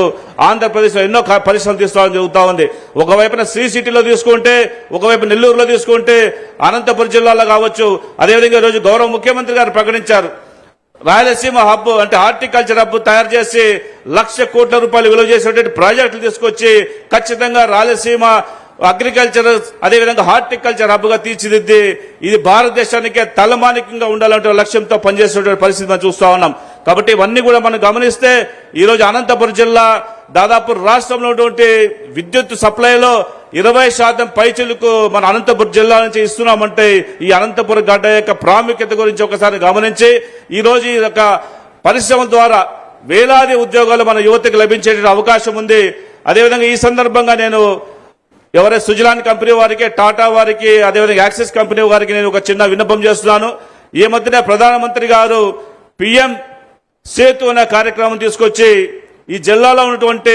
S11: ఆంధ్రప్రదేశ్లో ఎన్నో పరిశ్రమలు తీసుకోవడం జరుగుతూ ఉంది. ఒకవైపున శ్రీ సిటీలో తీసుకుంటే, ఒకవైపు నెల్లూరులో తీసుకుంటే, అనంతపురం జిల్లాలో కావచ్చు. అదేవిధంగా ఈరోజు గౌరవ ముఖ్యమంత్రి గారు ప్రకటించారు రాయలసీమ హబ్ అంటే హార్టికల్చర్ హబ్ తయారు చేసి 1,00,000 కోట్ల రూపాయలు విలువ చేసేటువంటి ప్రాజెక్టులు తీసుకొచ్చి ఖచ్చితంగా రాయలసీమ అగ్రికల్చర్ అదేవిధంగా హార్టికల్చర్ హబ్ గా తీర్చిదిద్ది ఇది భారతదేశానికే తలమానికంగా ఉండాలంటే లక్ష్యంతో పనిచేసేటువంటి పరిస్థితి మనం చూస్తా ఉన్నాం. కాబట్టి ఇవన్నీ కూడా మనం గమనిస్తే ఈరోజు అనంతపురం జిల్లా దాదాపు రాష్ట్రంలో ఉన్నటువంటి విద్యుత్ సప్లైలో 20% పైచిలకు మన అనంతపురం జిల్లా నుంచి ఇస్తున్నామంటే ఈ అనంతపురం గడ్డ యొక్క ప్రాముఖ్యత గురించి ఒకసారి గమనించి ఈ రోజు ఈ యొక్క పరిశ్రమల ద్వారా వేలాది ఉద్యోగాలు మన యువతకు లభించే అవకాశం ఉంది. అదేవిధంగా ఈ సందర్భంగా నేను ఎవరైతే సుజలాన్ కంపెనీ వారికి, టాటా వారికి, అదేవిధంగా యాక్సిస్ కంపెనీ వారికి నేను ఒక చిన్న విన్నపం చేస్తున్నాను. ఈ మధ్యనే ప్రధానమంత్రి గారు పిఎం సేతు అనే కార్యక్రమం తీసుకొచ్చి ఈ జిల్లాలో ఉన్నటువంటి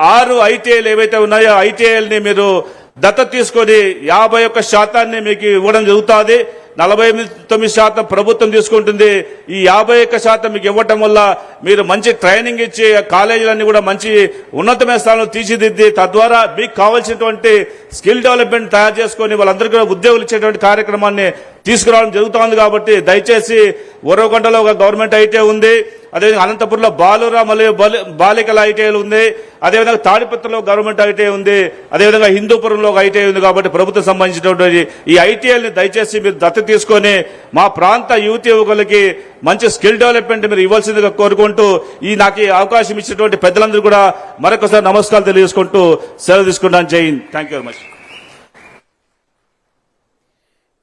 S11: 6 ఐటీఐలు ఏవైతే ఉన్నాయో ఐటీఐల్ని మీరు దత్తత తీసుకొని 51% మీకు ఇవ్వడం జరుగుతుంది. 49% ప్రభుత్వం తీసుకుంటుంది. ఈ 51% మీకు ఇవ్వటం వల్ల మీరు మంచి ట్రైనింగ్ ఇచ్చి కాలేజీలన్నీ కూడా మంచి ఉన్నతమైన స్థానంలో తీర్చిదిద్ది తద్వారా మీకు కావాల్సినటువంటి స్కిల్ డెవలప్మెంట్ తయారు చేసుకుని వాళ్ళందరికీ కూడా ఉద్యోగులు ఇచ్చేటువంటి కార్యక్రమాన్ని తీసుకురావడం జరుగుతోంది. కాబట్టి దయచేసి ఉరవకొండలో ఒక గవర్నమెంట్ ఐటీఐ ఉంది, అదేవిధంగా అనంతపురంలో బాలుర మరియు బాలికల ఐటీఐలు ఉంది, అదేవిధంగా తాడిపత్రిలో గవర్నమెంట్ ఐటీఐ ఉంది, అదేవిధంగా హిందూపురంలో ఒక ఐటీఐ ఉంది. కాబట్టి ప్రభుత్వం సంబంధించినటువంటి ఈ ఐటీఐల్ని దయచేసి మీరు దత్తత తీసుకొని మా ప్రాంత యువకులకి మంచి స్కిల్ డెవలప్మెంట్ మీరు ఇవ్వాల్సిందిగా కోరుకుంటూ నాకు ఈ అవకాశం ఇచ్చినటువంటి పెద్దలందరూ కూడా మరొకసారి నమస్కారాలు తెలియజేసుకుంటూ సెలవు తీసుకుంటాను. జై Hind. Thank you very much.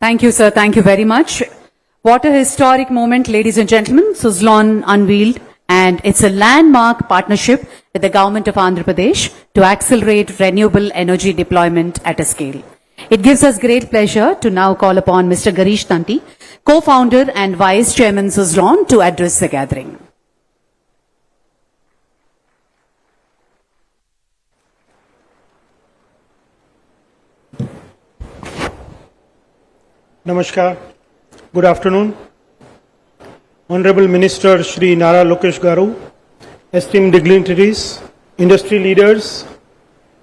S8: Thank you, sir. Thank you very much. What a historic moment, ladies and gentlemen. Suzlon unveiled, and it's a landmark partnership with the government of Andhra Pradesh to accelerate renewable energy deployment at a scale. It gives us great pleasure to now call upon Mr. Garish Tanti, co-founder and vice chairman Suzlon, to address the gathering.
S3: Namaskar. Good afternoon. Honorable Minister Shri Nara Lokesh Garu, esteemed dignitaries, industry leaders,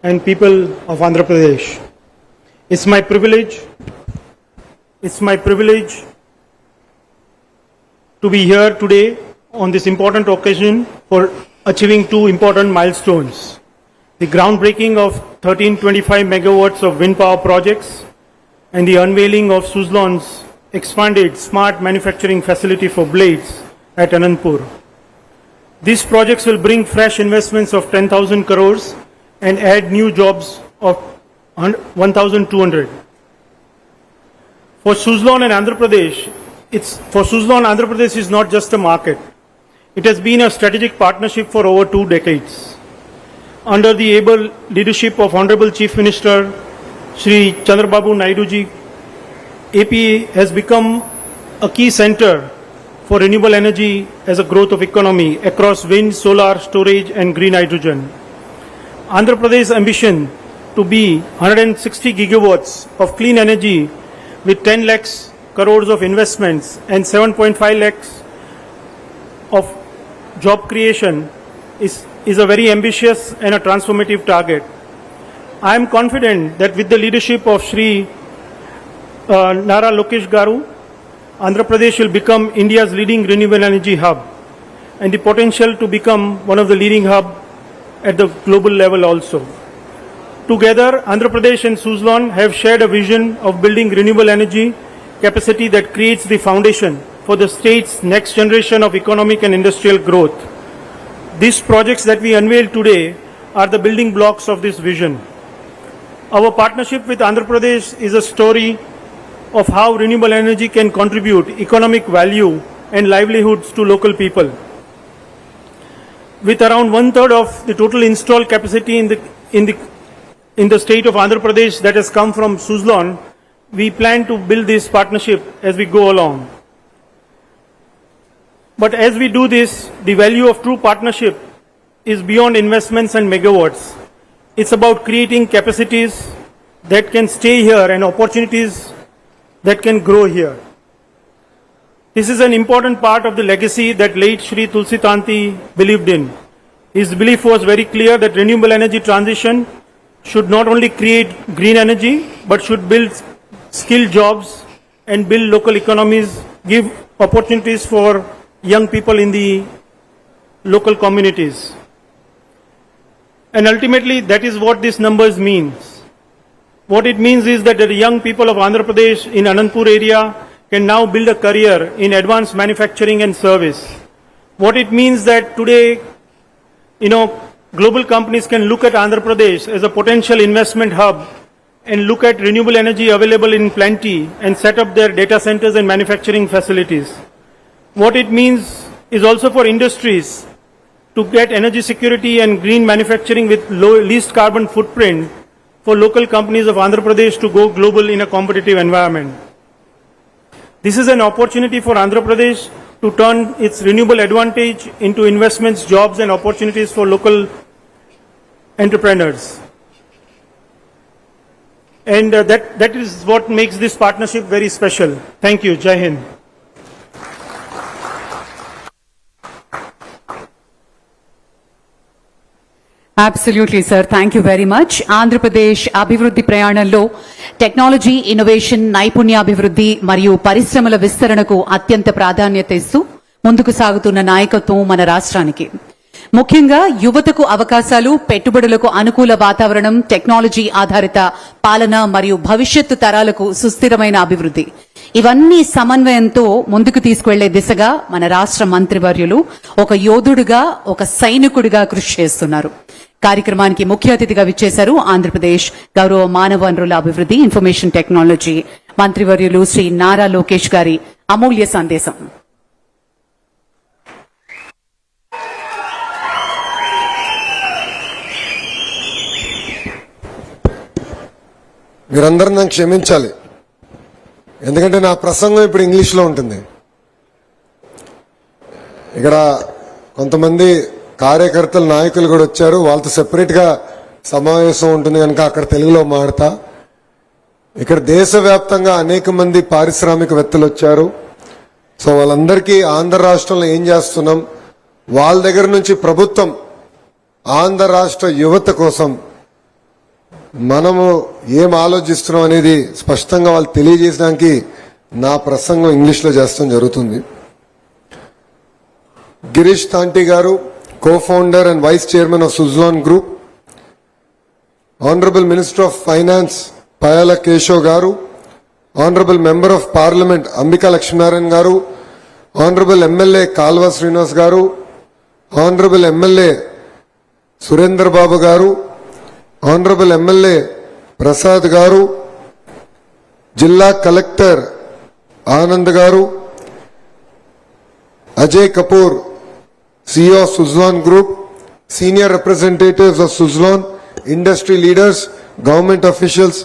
S3: and people of Andhra Pradesh. It's my privilege to be here today on this important occasion for achieving 2 important milestones: the groundbreaking of 1325 megawatts of wind power projects and the unveiling of Suzlon's expanded smart manufacturing facility for blades at Anandpur. These projects will bring fresh investments of 10,000 crores and add new jobs of 1,200. For Suzlon and Andhra Pradesh, Andhra Pradesh is not just a market. It has been a strategic partnership for over 2 decades. Under the able leadership of Honorable Chief Minister Shri Chandrababu Naidu ji, AP has become a key center for renewable energy as a growth of economy across wind, solar, storage and green hydrogen. Andhra Pradesh's ambition to be 160 gigawatts of clean energy with 10 lakhs crores of investments and 7.5 lakhs of job creation is a very ambitious and a transformative target. I am confident that with the leadership of Shri Nara Lokesh Garu, Andhra Pradesh will become India's leading renewable energy hub and the potential to become one of the leading hub at the global level also. Together, Andhra Pradesh and Suzlon have shared a vision of building renewable energy capacity that creates the foundation for the state's next generation of economic and industrial growth. These projects that we unveil today are the building blocks of this vision. Our partnership with Andhra Pradesh is a story of how renewable energy can contribute economic value and livelihoods to local people. With around 1/3 of the total installed capacity in the state of Andhra Pradesh that has come from Suzlon, we plan to build this partnership as we go along. But as we do this, the value of true partnership is beyond investments and megawatts. It's about creating capacities that can stay here and opportunities that can grow here. This is an important part of the legacy that late Shri Tulsi Tanti believed in. His belief was very clear that renewable energy transition should not only create green energy, but should build skilled jobs and build local economies, give opportunities for young people in the local communities. And ultimately, that is what these numbers means. What it means is that the young people of Andhra Pradesh in Anandpur area can now build a career in advanced manufacturing and service. What it means that today, global companies can look at Andhra Pradesh as a potential investment hub and look at renewable energy available in plenty and set up their data centers and manufacturing facilities. What it means is also for industries to get energy security and green manufacturing with least carbon footprint for local companies of Andhra Pradesh to go global in a competitive environment. This is an opportunity for Andhra Pradesh to turn its renewable advantage into investments, jobs and opportunities for local entrepreneurs. And that is what makes this partnership very special. Thank you. Jai Hind.
S8: Absolutely sir, thank you very much. Andhra Pradesh అభివృద్ధి ప్రయాణంలో technology, innovation, నైపుణ్యాభివృద్ధి మరియు పరిశ్రమల విస్తరణకు అత్యంత ప్రాధాన్యత ఇస్తూ ముందుకు సాగుతున్న నాయకత్వం మన రాష్ట్రానికి. ముఖ్యంగా యువతకు అవకాశాలు, పెట్టుబడులకు అనుకూల వాతావరణం, టెక్నాలజీ ఆధారిత పాలన మరియు భవిష్యత్తు తరాలకు సుస్థిరమైన అభివృద్ధి, ఇవన్నీ సమన్వయంతో ముందుకు తీసుకువెళ్లే దిశగా మన రాష్ట్ర మంత్రివర్యులు ఒక యోధుడుగా, ఒక సైనికుడిగా కృషి చేస్తున్నారు. కార్యక్రమానికి ముఖ్య అతిథిగా విచ్చేశారు ఆంధ్రప్రదేశ్ గౌరవ మానవ వనరుల అభివృద్ధి, ఇన్ఫర్మేషన్ టెక్నాలజీ మంత్రివర్యులు శ్రీ నారా లోకేష్ గారి అమూల్య సందేశం.
S4: మీరందరూ నన్ను క్షమించాలి, ఎందుకంటే నా ప్రసంగం ఇప్పుడు ఇంగ్లీష్లో ఉంటుంది. ఇక్కడ కొంతమంది కార్యకర్తలు, నాయకులు కూడా వచ్చారు, వాళ్ళతో సెపరేట్గా సమావేశం ఉంటుంది కనుక అక్కడ తెలుగులో మాడతా. ఇక్కడ దేశవ్యాప్తంగా అనేక మంది పారిశ్రామికవేత్తలు వచ్చారు. సో వాళ్ళందరికీ ఆంధ్ర రాష్ట్రంలో ఏం చేస్తున్నాం, వాళ్ళ దగ్గర నుంచి ప్రభుత్వం ఆంధ్ర రాష్ట్ర యువత కోసం మనము ఏం ఆలోచిస్తున్నాం అనేది స్పష్టంగా వాళ్ళు తెలియజేయడానికి నా ప్రసంగం ఇంగ్లీష్లో చేస్తాం జరుగుతుంది. గిరీష్ తాంటి గారు, co-founder and vice chairman of Suzlon Group, Honorable Minister of Finance Payala Keshav Garu, Honorable Member of Parliament Ambika Lakshminarayan Garu, Honorable MLA Kalva Srinivas Garu, Honorable MLA Surendra Babu Garu, Honorable MLA Prasad Garu, Jilla Collector Anand Garu, Ajay Kapoor, CEO of Suzlon Group, senior representatives of Suzlon, industry leaders, government officials,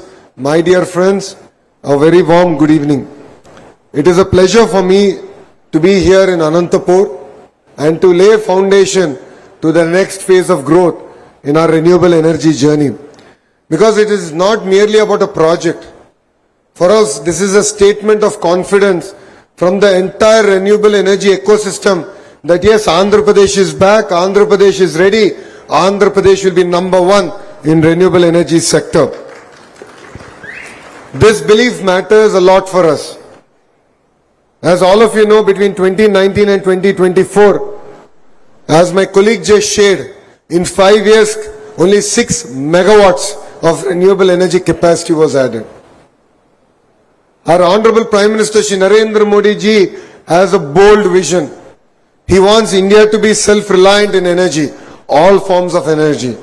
S4: my dear friends, a very warm good evening. It is a pleasure for me to be here in Anantapur and to lay foundation to the next phase of growth in our renewable energy journey. Because it is not merely about a project. For us, this is a statement of confidence from the entire renewable energy ecosystem that yes, Andhra Pradesh is back, Andhra Pradesh is ready, Andhra Pradesh will be number one in renewable energy sector. This belief matters a lot for us. As all of you know, between 2019 and 2024, as my colleague just shared, in 5 years, only 6 megawatts of renewable energy capacity was added. Our Honorable Prime Minister Shri Narendra Modi ji has a bold vision. He wants India to be self-reliant in energy, all forms of energy.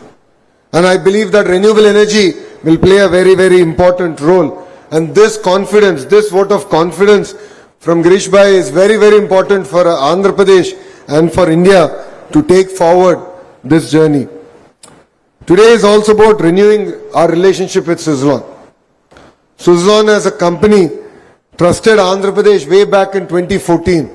S4: And I believe that renewable energy will play a very, very important role. And this confidence, this vote of confidence from Girish Bhai is very, very important for Andhra Pradesh and for India to take forward this journey. Today is also about renewing our relationship with Suzlon. Suzlon as a company trusted Andhra Pradesh way back in 2014.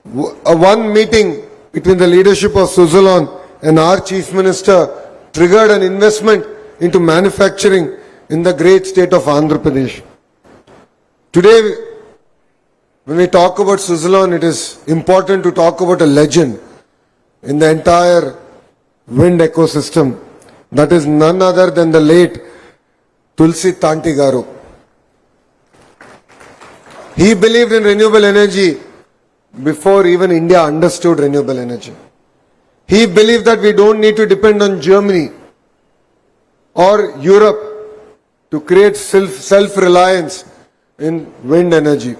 S4: One meeting between the leadership of Suzlon and our Chief Minister triggered an investment into manufacturing in the great state of Andhra Pradesh. Today, when we talk about Suzlon, it is important to talk about a legend in the entire wind ecosystem. That is none other than the late Tulsi Tanti Garu. He believed in renewable energy before even India understood renewable energy. He believed that we don't need to depend on Germany or Europe to create self-reliance in wind energy.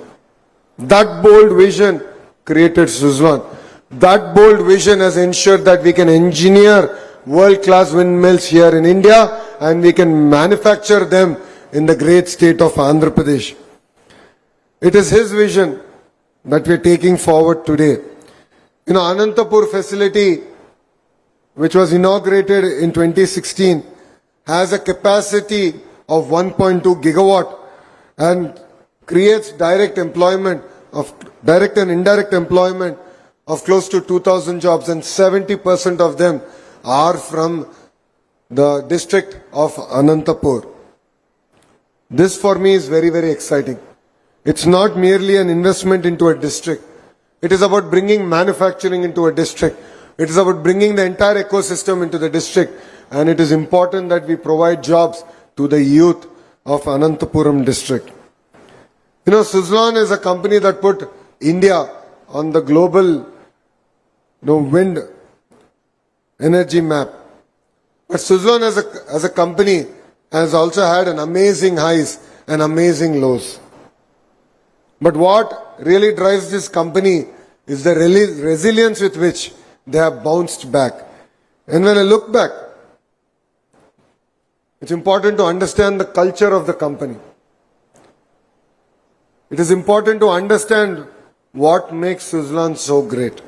S4: That bold vision created Suzlon. That bold vision has ensured that we can engineer world-class windmills here in India and we can manufacture them in the great state of Andhra Pradesh. It is his vision that we are taking forward today. You know, Anantapur facility, which was inaugurated in 2016, has a capacity of 1.2 gigawatt and creates direct and indirect employment of close to 2,000 jobs, and 70% of them are from the district of Anantapur. This for me is very, very exciting. It's not merely an investment into a district. It is about bringing manufacturing into a district. It is about bringing the entire ecosystem into the district. And it is important that we provide jobs to the youth of Anantapuram district. You know, Suzlon is a company that put India on the global wind energy map. But Suzlon as a company has also had an amazing highs and amazing lows. But what really drives this company is the resilience with which they have bounced back. And when I look back, it's important to understand the culture of the company. It is important to understand what makes Suzlon so great.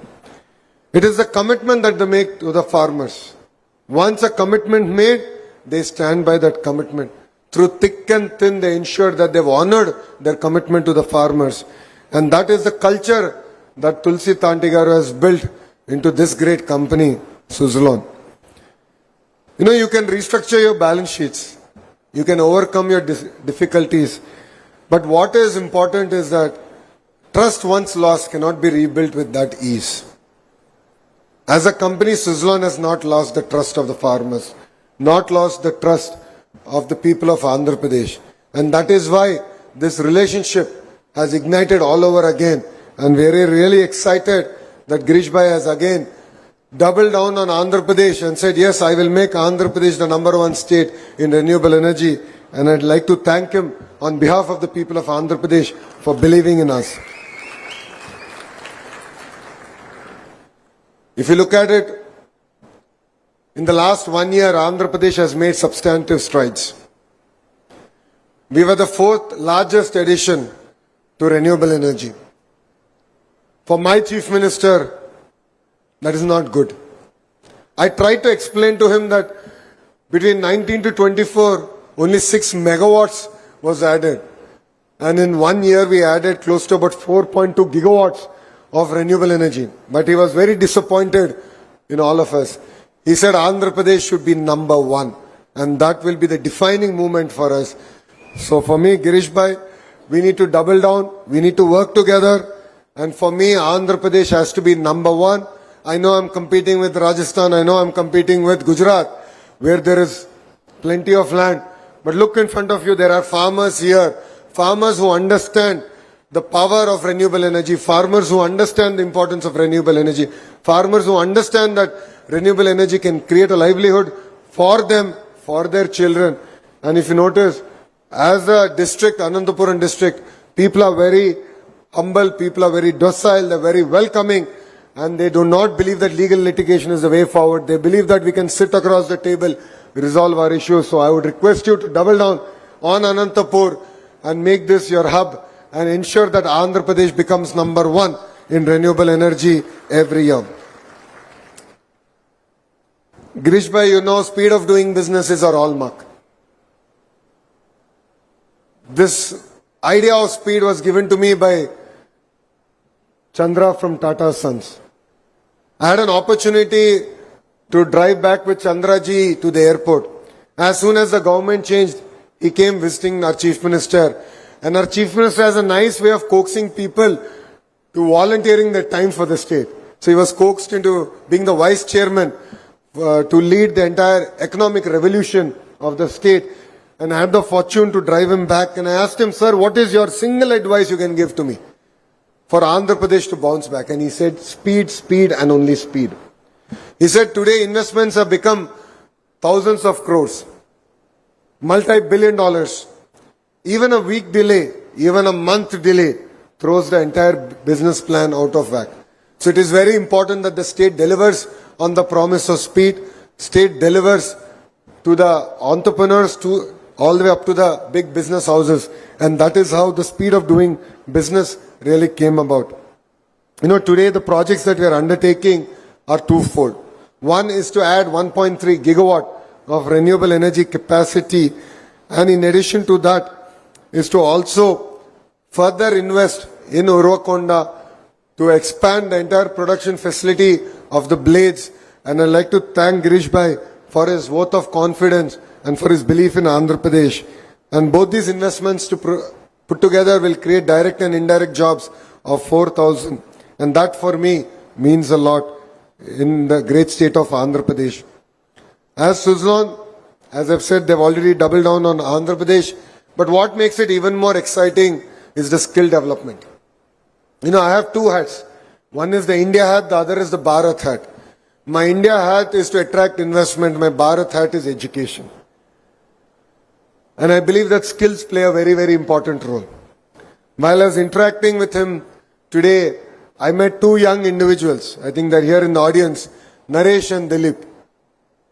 S4: It is the commitment that they make to the farmers. Once a commitment made, they stand by that commitment. Through thick and thin, they ensure that they've honored their commitment to the farmers. And that is the culture that Tulsi Tanti Garu has built into this great company, Suzlon. You know, you can restructure your balance sheets. You can overcome your difficulties. But what is important is that trust once lost cannot be rebuilt with that ease. As a company, Suzlon has not lost the trust of the farmers, not lost the trust of the people of Andhra Pradesh. And that is why this relationship has ignited all over again. And we are really excited that Girish Bhai has again doubled down on Andhra Pradesh and said, yes, I will make Andhra Pradesh the #1 state in renewable energy. And I'd like to thank him on behalf of the people of Andhra Pradesh for believing in us. If you look at it, in the last 1 year, Andhra Pradesh has made substantive strides. We were the 4th largest addition to renewable energy. For my Chief Minister, that is not good. I tried to explain to him that between 19 to 24, only 6 megawatts was added. And in 1 year, we added close to about 4.2 gigawatts of renewable energy. But he was very disappointed in all of us. He said Andhra Pradesh should be #1. And that will be the defining moment for us. So for me, Girish Bhai, we need to double down. We need to work together. And for me, Andhra Pradesh has to be #1. I know I'm competing with Rajasthan. I know I'm competing with Gujarat, where there is plenty of land. But look in front of you, there are farmers here. Farmers who understand the power of renewable energy, farmers who understand the importance of renewable energy, farmers who understand that renewable energy can create a livelihood for them, for their children. And if you notice, as a district, Anantapuram district, people are very humble, people are very docile, they're very welcoming, and they do not believe that legal litigation is the way forward. They believe that we can sit across the table, resolve our issues. So I would request you to double down on Anantapur and make this your hub and ensure that Andhra Pradesh becomes number one in renewable energy every year. Girish bhai, you know, speed of doing business is our hallmark. This idea of speed was given to me by Chandra from Tata Sons. I had an opportunity to drive back with Chandraji to the airport. As soon as the government changed, he came visiting our Chief Minister. And our Chief Minister has a nice way of coaxing people to volunteering their time for the state. So he was coaxed into being the Vice Chairman to lead the entire economic revolution of the state. And I had the fortune to drive him back. And I asked him, sir, what is your single advice you can give to me for Andhra Pradesh to bounce back? And he said, speed, speed and only speed. He said, today investments have become thousands of crores, multi-billion dollars. Even a week delay, even a month delay throws the entire business plan out of whack. So it is very important that the state delivers on the promise of speed. State delivers to the entrepreneurs, to all the way up to the big business houses. And that is how the speed of doing business really came about. You know, today the projects that we are undertaking are twofold. One is to add 1.3 gigawatt of renewable energy capacity. And in addition to that, is to also further invest in Uruvakonda to expand the entire production facility of the blades. And I'd like to thank Girish bhai for his vote of confidence and for his belief in Andhra Pradesh. And both these investments to put together will create direct and indirect jobs of 4,000. And that for me means a lot in the great state of Andhra Pradesh. As Suzlon, as I've said, they've already doubled down on Andhra Pradesh. But what makes it even more exciting is the skill development. You know, I have two hats. One is the India hat, the other is the Bharat hat. My India hat is to attract investment. My Bharat hat is education. And I believe that skills play a very, very important role. While I was interacting with him today, I met two young individuals. I think they're here in the audience, Naresh and Dilip,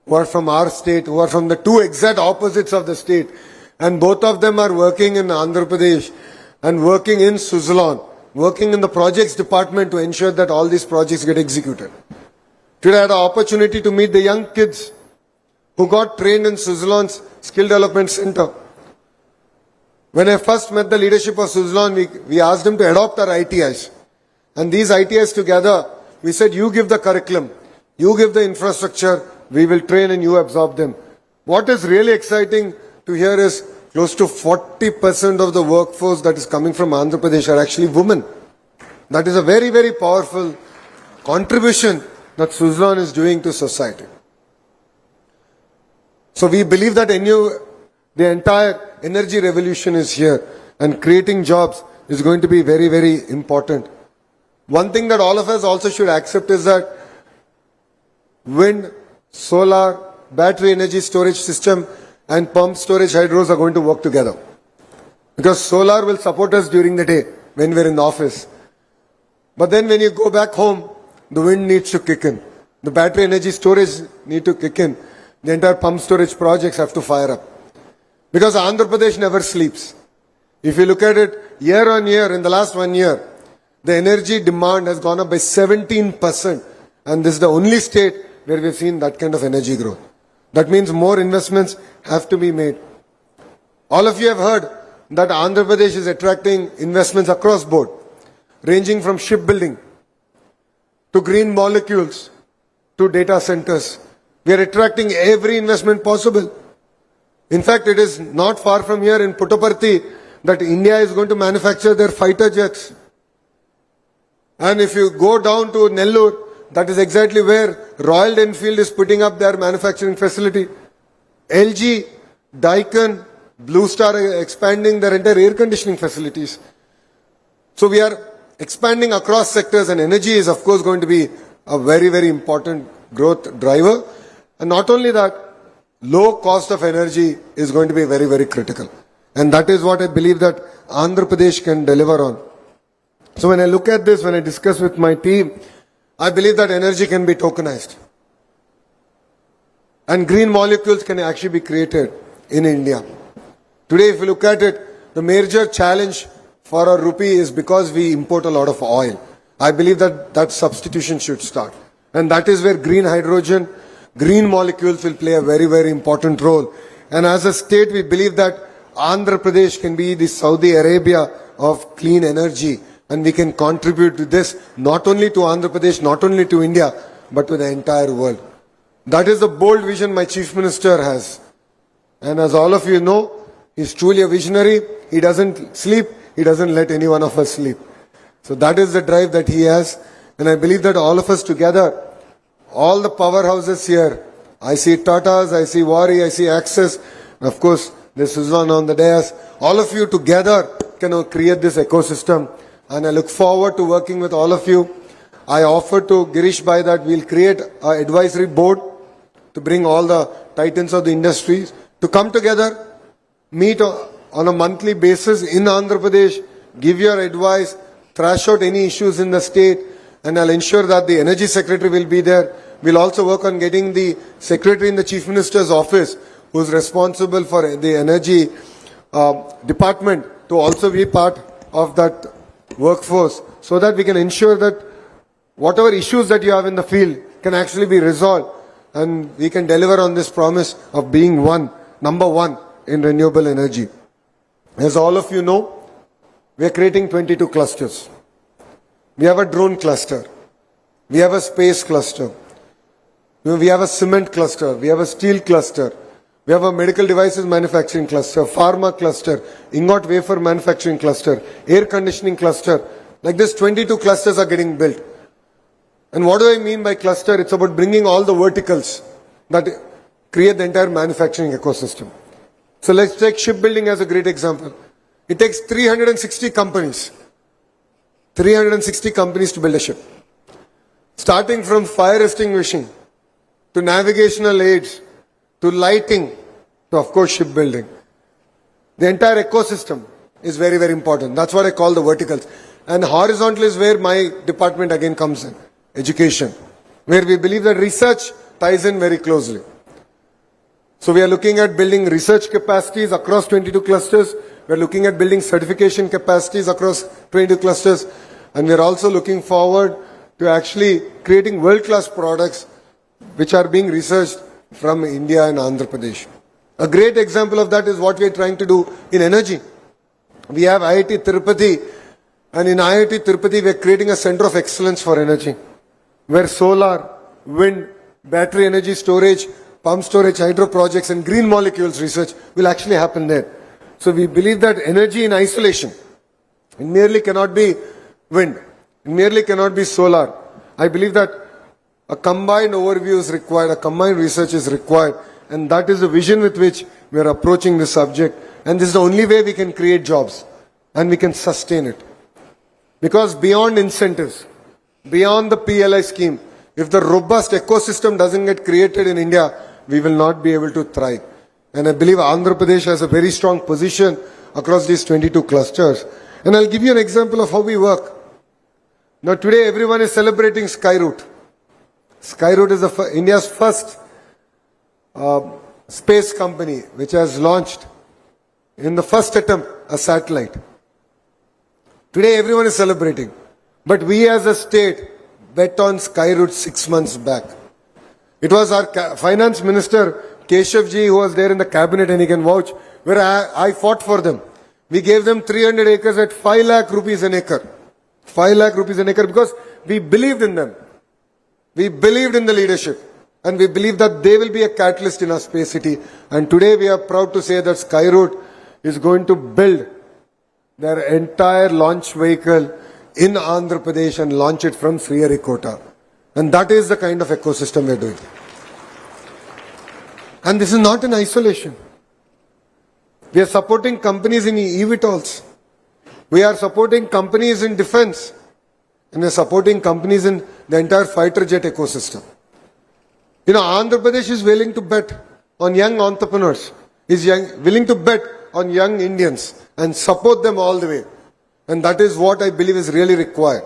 S4: who are from our state, who are from the two exact opposites of the state. And both of them are working in Andhra Pradesh and working in Suzlon, working in the projects department to ensure that all these projects get executed. Today I had an opportunity to meet the young kids who got trained in Suzlon's Skill Development Center. When I first met the leadership of Suzlon, we asked them to adopt our ITIs. And these ITIs together, we said, you give the curriculum, you give the infrastructure, we will train and you absorb them. What is really exciting to hear is close to 40% of the workforce that is coming from Andhra Pradesh are actually women. That is a very, very powerful contribution that Suzlon is doing to society. So we believe that the entire energy revolution is here and creating jobs is going to be very, very important. One thing that all of us also should accept is that wind, solar, battery energy storage system and pump storage hydros are going to work together. Because solar will support us during the day when we're in the office. But then when you go back home, the wind needs to kick in. The battery energy storage need to kick in. The entire pump storage projects have to fire up. Because Andhra Pradesh never sleeps. If you look at it year on year, in the last 1 year, the energy demand has gone up by 17%. And this is the only state where we've seen that kind of energy growth. That means more investments have to be made. All of you have heard that Andhra Pradesh is attracting investments across board, ranging from shipbuilding to green molecules to data centers. We are attracting every investment possible. In fact, it is not far from here in Puttaparthi that India is going to manufacture their fighter jets. And if you go down to Nellore, that is exactly where Royal Enfield is putting up their manufacturing facility. LG, Daikin, Blue Star are expanding their entire air conditioning facilities. So we are expanding across sectors, and energy is of course going to be a very, very important growth driver. And not only that, low cost of energy is going to be very, very critical. And that is what I believe that Andhra Pradesh can deliver on. So when I look at this, when I discuss with my team, I believe that energy can be tokenized. And green molecules can actually be created in India. Today, if you look at it, the major challenge for our rupee is because we import a lot of oil. I believe that that substitution should start. And that is where green hydrogen, green molecules will play a very, very important role. And as a state, we believe that Andhra Pradesh can be the Saudi Arabia of clean energy. And we can contribute to this not only to Andhra Pradesh, not only to India, but to the entire world. That is the bold vision my Chief Minister has. And as all of you know, he's truly a visionary. He doesn't sleep. He doesn't let any one of us sleep. So that is the drive that he has. And I believe that all of us together, all the powerhouses here, I see Tatas, I see Wari, I see Axis, and of course, there's Suzlon on the dais. All of you together can create this ecosystem. And I look forward to working with all of you. I offered to Girish Bhai that we'll create an advisory board to bring all the titans of the industries to come together, meet on a monthly basis in Andhra Pradesh, give your advice, thrash out any issues in the state, and I'll ensure that the energy secretary will be there. We'll also work on getting the secretary in the Chief Minister's office, who's responsible for the energy department, to also be part of that workforce, so that we can ensure that whatever issues that you have in the field can actually be resolved, and we can deliver on this promise of being number one in renewable energy. As all of you know, we are creating 22 clusters. We have a drone cluster. We have a space cluster. We have a cement cluster. We have a steel cluster. We have a medical devices manufacturing cluster, pharma cluster, ingot wafer manufacturing cluster, air conditioning cluster. Like this, 22 clusters are getting built. And what do I mean by cluster? It's about bringing all the verticals that create the entire manufacturing ecosystem. So let's take shipbuilding as a great example. It takes 360 companies. 360 companies to build a ship. Starting from fire extinguishing, to navigational aids, to lighting, to of course shipbuilding. The entire ecosystem is very, very important. That's what I call the verticals. And horizontal is where my department again comes in. Education. Where we believe that research ties in very closely. So we are looking at building research capacities across 22 clusters. We are looking at building certification capacities across 22 clusters. And we are also looking forward to actually creating world-class products which are being researched from India and Andhra Pradesh. A great example of that is what we are trying to do in energy. We have IIT Tirupati, and in IIT Tirupati we are creating a center of excellence for energy, where solar, wind, battery energy storage, pump storage, hydro projects and green molecules research will actually happen there. So we believe that energy in isolation, it merely cannot be wind, it merely cannot be solar. I believe that a combined overview is required, a combined research is required, and that is the vision with which we are approaching this subject. And this is the only way we can create jobs and we can sustain it. Because beyond incentives, beyond the PLI scheme, if the robust ecosystem doesn't get created in India, we will not be able to thrive. And I believe Andhra Pradesh has a very strong position across these 22 clusters. And I'll give you an example of how we work. Now today everyone is celebrating Skyroot. Skyroot is India's first space company which has launched in the first attempt a satellite. Today everyone is celebrating. But we as a state bet on Skyroot 6 months back. It was our finance minister, Keshav ji, who was there in the cabinet, and he can vouch, where I fought for them. We gave them 300 acres at 5 lakh rupees an acre. 5 lakh rupees an acre because we believed in them. We believed in the leadership. And we believe that they will be a catalyst in our space city. And today we are proud to say that Skyroot is going to build their entire launch vehicle in Andhra Pradesh and launch it from Sriharikota. And that is the kind of ecosystem we are doing. And this is not in isolation. We are supporting companies in eVTOLs. We are supporting companies in defense, and we are supporting companies in the entire fighter jet ecosystem. You know, Andhra Pradesh is willing to bet on young entrepreneurs, willing to bet on young Indians and support them all the way. And that is what I believe is really required.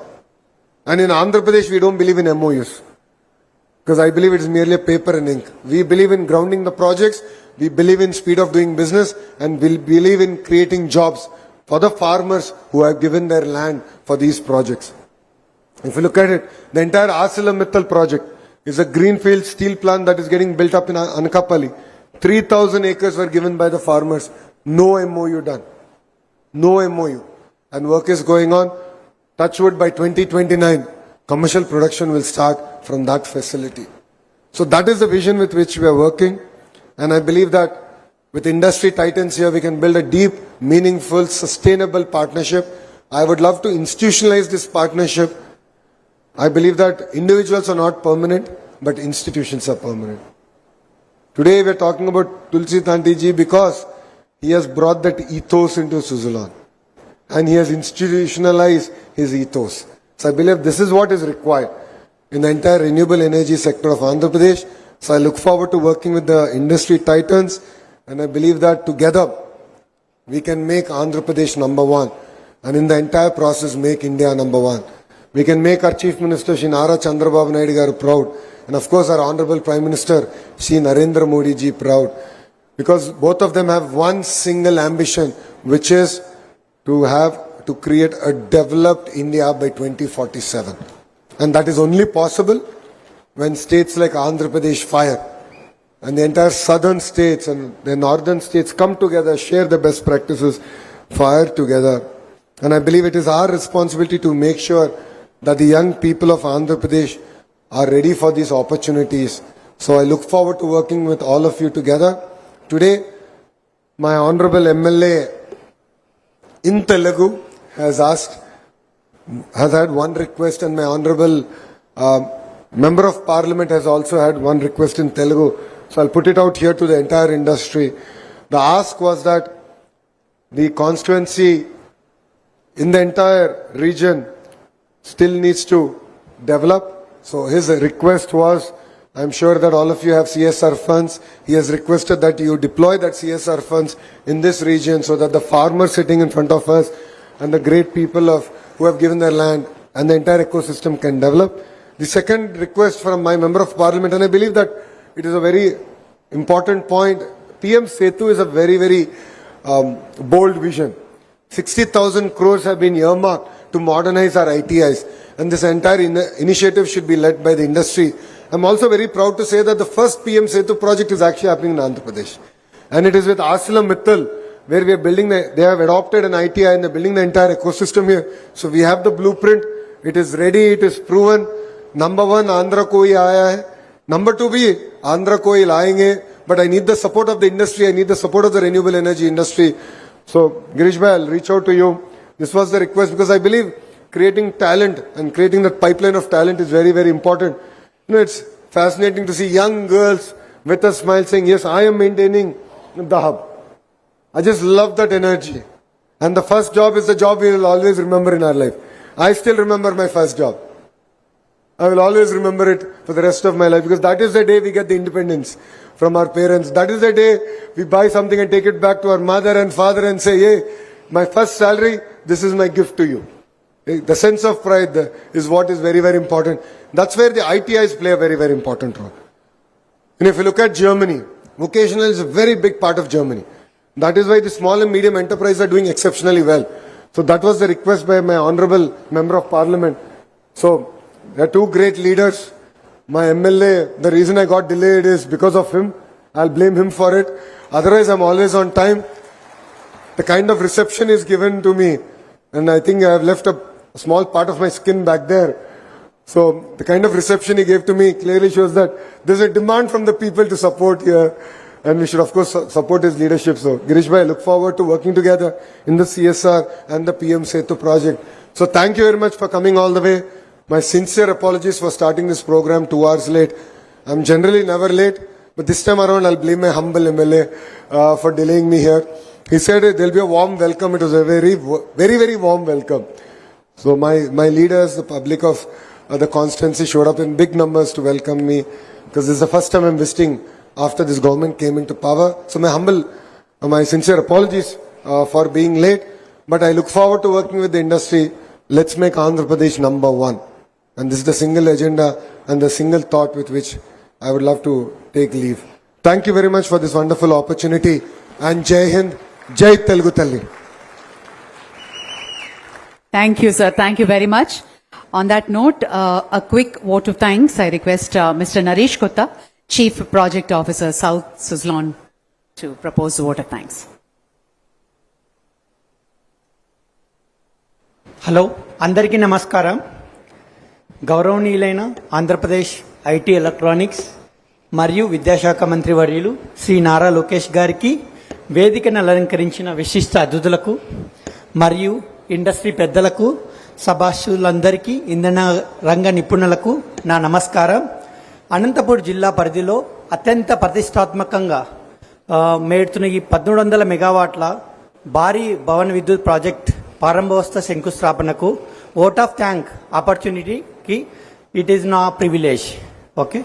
S4: And in Andhra Pradesh, we don't believe in MOUs, because I believe it is merely a paper and ink. We believe in grounding the projects, we believe in speed of doing business, and we believe in creating jobs for the farmers who have given their land for these projects. If you look at it, the entire ArcelorMittal project is a greenfield steel plant that is getting built up in Anakapalli. 3,000 acres were given by the farmers. No MOU done. No MOU. And work is going on. Touchwood, by 2029, commercial production will start from that facility. So that is the vision with which we are working. And I believe that with industry titans here, we can build a deep, meaningful, sustainable partnership. I would love to institutionalize this partnership. I believe that individuals are not permanent, but institutions are permanent. Today we are talking about Tulsi Tanti ji because he has brought that ethos into Suzlon. And he has institutionalized his ethos. So I believe this is what is required in the entire renewable energy sector of Andhra Pradesh. So I look forward to working with the industry titans, and I believe that together we can make Andhra Pradesh number one, and in the entire process make India number one. We can make our Chief Minister Shri Nara Chandrababu Naidu garu proud, and of course our Honorable Prime Minister Shri Narendra Modi ji proud, because both of them have one single ambition, which is to create a developed India by 2047. And that is only possible when states like Andhra Pradesh fire, and the entire southern states and the northern states come together, share the best practices, fire together. And I believe it is our responsibility to make sure that the young people of Andhra Pradesh are ready for these opportunities. So I look forward to working with all of you together. Today, my Honorable MLA in Telugu has had one request, and my Honorable Member of Parliament has also had one request in Telugu. So I'll put it out here to the entire industry. The ask was that the constituency in the entire region still needs to develop. So his request was, I'm sure that all of you have CSR funds. He has requested that you deploy that CSR funds in this region so that the farmers sitting in front of us and the great people who have given their land and the entire ecosystem can develop. The second request from my Member of Parliament, and I believe that it is a very important point, PM Setu is a very, very bold vision. 60,000 crores have been earmarked to modernize our ITIs, and this entire initiative should be led by the industry. I'm also very proud to say that the first PM Setu project is actually happening in Andhra Pradesh. And it is with ArcelorMittal, where we are building, they have adopted an ITI and they're building the entire ecosystem here. So we have the blueprint, it is ready, it is proven. Number one, Andhra koi aaya hai. Number two, bhi Andhra koi laenge. But I need the support of the industry, I need the support of the renewable energy industry. So Girish bhai, I'll reach out to you. This was the request because I believe creating talent and creating that pipeline of talent is very, very important. You know, it's fascinating to see young girls with a smile saying, yes, I am maintaining the hub. I just love that energy. And the first job is the job we will always remember in our life. I still remember my first job. I will always remember it for the rest of my life because that is the day we get the independence from our parents. That is the day we buy something and take it back to our mother and father and say, hey, my first salary, this is my gift to you. The sense of pride is what is very, very important. That's where the ITIs play a very, very important role. And if you look at Germany, vocational is a very big part of Germany. That is why the small and medium enterprises are doing exceptionally well. So that was the request by my Honorable Member of Parliament. So there are two great leaders. My MLA, the reason I got delayed is because of him. I'll blame him for it. Otherwise, I'm always on time. The kind of reception is given to me, and I think I have left a small part of my skin back there. So the kind of reception he gave to me clearly shows that there's a demand from the people to support here, and we should of course support his leadership. So Girish bhai, I look forward to working together in the CSR and the PM Setu project. So thank you very much for coming all the way. My sincere apologies for starting this program 2 hours late. I'm generally never late, but this time around I'll blame my humble MLA for delaying me here. he said there'll be a warm welcome. It was a very warm welcome. So my leaders, the public of the constituency showed up in big numbers to welcome me, because this is the first time I'm visiting after this government came into power. So my sincere apologies for being late, but I look forward to working with the industry. Let's make Andhra Pradesh number one. And this is the single agenda and the single thought with which I would love to take leave. Thank you very much for this wonderful opportunity. And Jai Hind, Jai Telugu Talli.
S8: Thank you, sir. Thank you very much. On that note, a quick vote of thanks. I request Mr. Naresh Kotta, Chief Project Officer, South Suzlon, to propose the vote of thanks.
S6: Hello, అందరికీ నమస్కారం. గౌరవనీయులైన Andhra Pradesh IT electronics మరియు విద్యాశాఖ మంత్రి వర్యులు శ్రీ నారా లోకేష్ గారికి, వేదికను అలంకరించిన విశిష్ట అతిథులకు మరియు ఇండస్ట్రీ పెద్దలకు, సభాషులందరికీ, ఇంధన రంగ నిపుణులకు నా నమస్కారం. అనంతపూర్ జిల్లా పరిధిలో అత్యంత ప్రతిష్టాత్మకంగా మేడుతున్న ఈ 1300 మెగావాట్ల భారీ భవన విద్యుత్ ప్రాజెక్ట్ ప్రారంభోత్సవ శంకుస్థాపనకు ఓట్ ఆఫ్ థ్యాంక్ ఆపర్చునిటీకి ఇట్ ఈస్ నా ప్రివిలేజ్. ఓకే,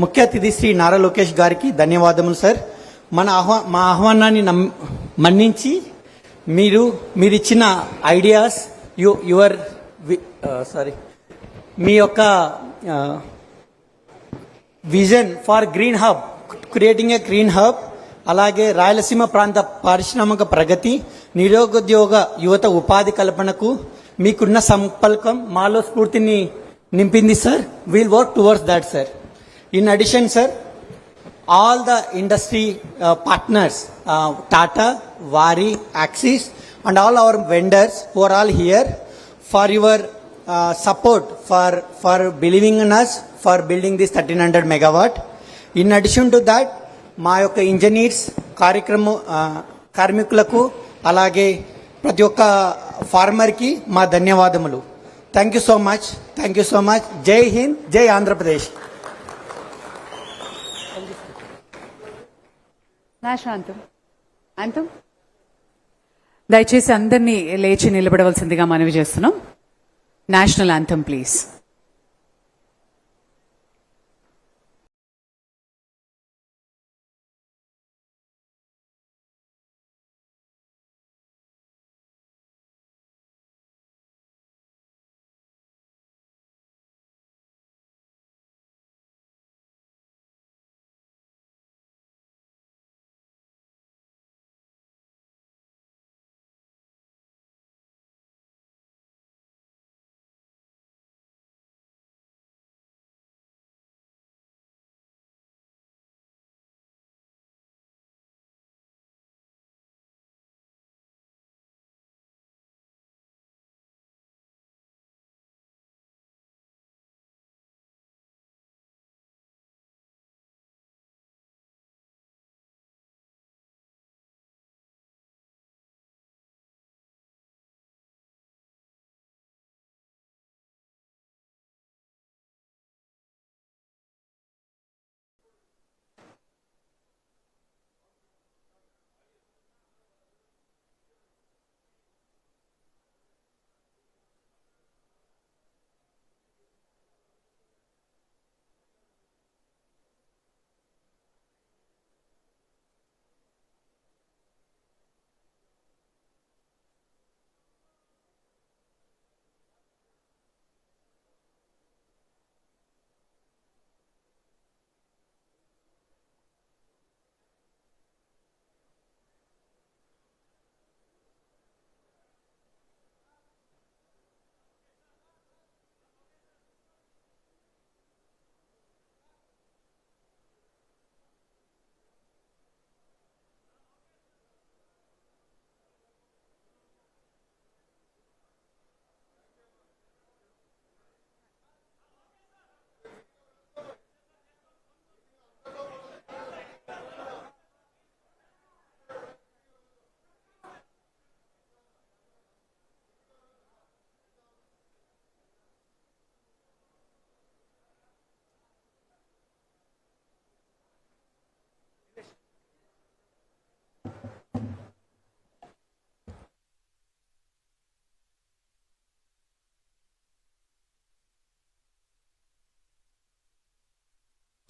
S6: ముఖ్య అతిథి శ్రీ నారా లోకేష్ గారికి ధన్యవాదములు సార్. మా ఆహ్వానాన్ని మన్నించి మీరిచ్చిన ఐడియాస్ మీ యొక్క vision for green hub, creating a green hub, అలాగే రాయలసీమ ప్రాంత పారిశ్రామిక ప్రగతి, నిరుద్యోగ యువత ఉపాధి కల్పనకు మీకున్న సంకల్పం మాలో స్ఫూర్తిని నింపింది sir. Will work towards that sir. In addition sir, all the industry partners, Tata, Wari, Axis, and all our vendors who are all here for your support, for believing in us, for building this 1300 megawatt. In addition to that, మా యొక్క engineers, కార్మికులకు, అలాగే ప్రతి ఒక్క ఫార్మర్కి మా ధన్యవాదములు. Thank you so much. Thank you so much. జై హింద్, జై ఆంధ్రప్రదేశ్.
S8: అంతం దయచేసి అందరినీ లేచి నిలబడవలసిందిగా మనవి చేస్తున్నాం. National anthem please.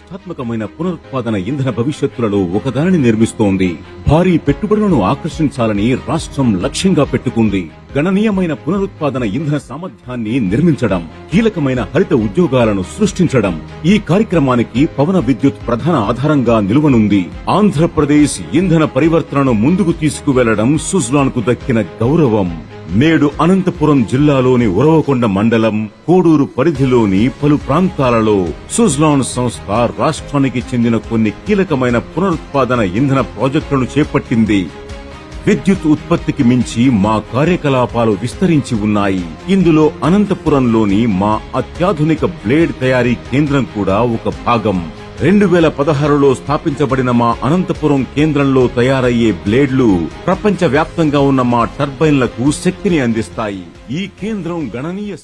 S12: ప్రతిష్టాత్మకమైన పునరుత్పాదన ఇంధన భవిష్యత్తులలో ఒకదానిని నిర్మిస్తోంది. భారీ పెట్టుబడులను ఆకర్షించాలని రాష్ట్రం లక్ష్యంగా పెట్టుకుంది. గణనీయమైన పునరుత్పాదన ఇంధన సామర్థ్యాన్ని నిర్మించడం, కీలకమైన హరిత ఉద్యోగాలను సృష్టించడం ఈ కార్యక్రమానికి పవన విద్యుత్ ప్రధాన ఆధారంగా నిలువనుంది. ఆంధ్రప్రదేశ్ ఇంధన పరివర్తనను ముందుకు తీసుకువెళ్లడం సుజ్లాన్ కు దక్కిన గౌరవం. నేడు అనంతపురం జిల్లాలోని ఉరవకొండ మండలం కోడూరు పరిధిలోని పలు ప్రాంతాలలో సుజ్లాన్ సంస్థ రాష్ట్రానికి చెందిన కొన్ని కీలకమైన పునరుత్పాదన ఇంధన ప్రాజెక్టులను చేపట్టింది. విద్యుత్ ఉత్పత్తికి మించి మా కార్యకలాపాలు విస్తరించి ఉన్నాయి. ఇందులో అనంతపురంలోని మా అత్యాధునిక బ్లేడ్ తయారీ కేంద్రం కూడా ఒక భాగం. 2016లో స్థాపించబడిన మా అనంతపురం కేంద్రంలో తయారయ్యే బ్లేడ్లు ప్రపంచ వ్యాప్తంగా ఉన్న మా టర్బైన్లకు శక్తిని అందిస్తాయి. ఈ కేంద్రం గణనీయ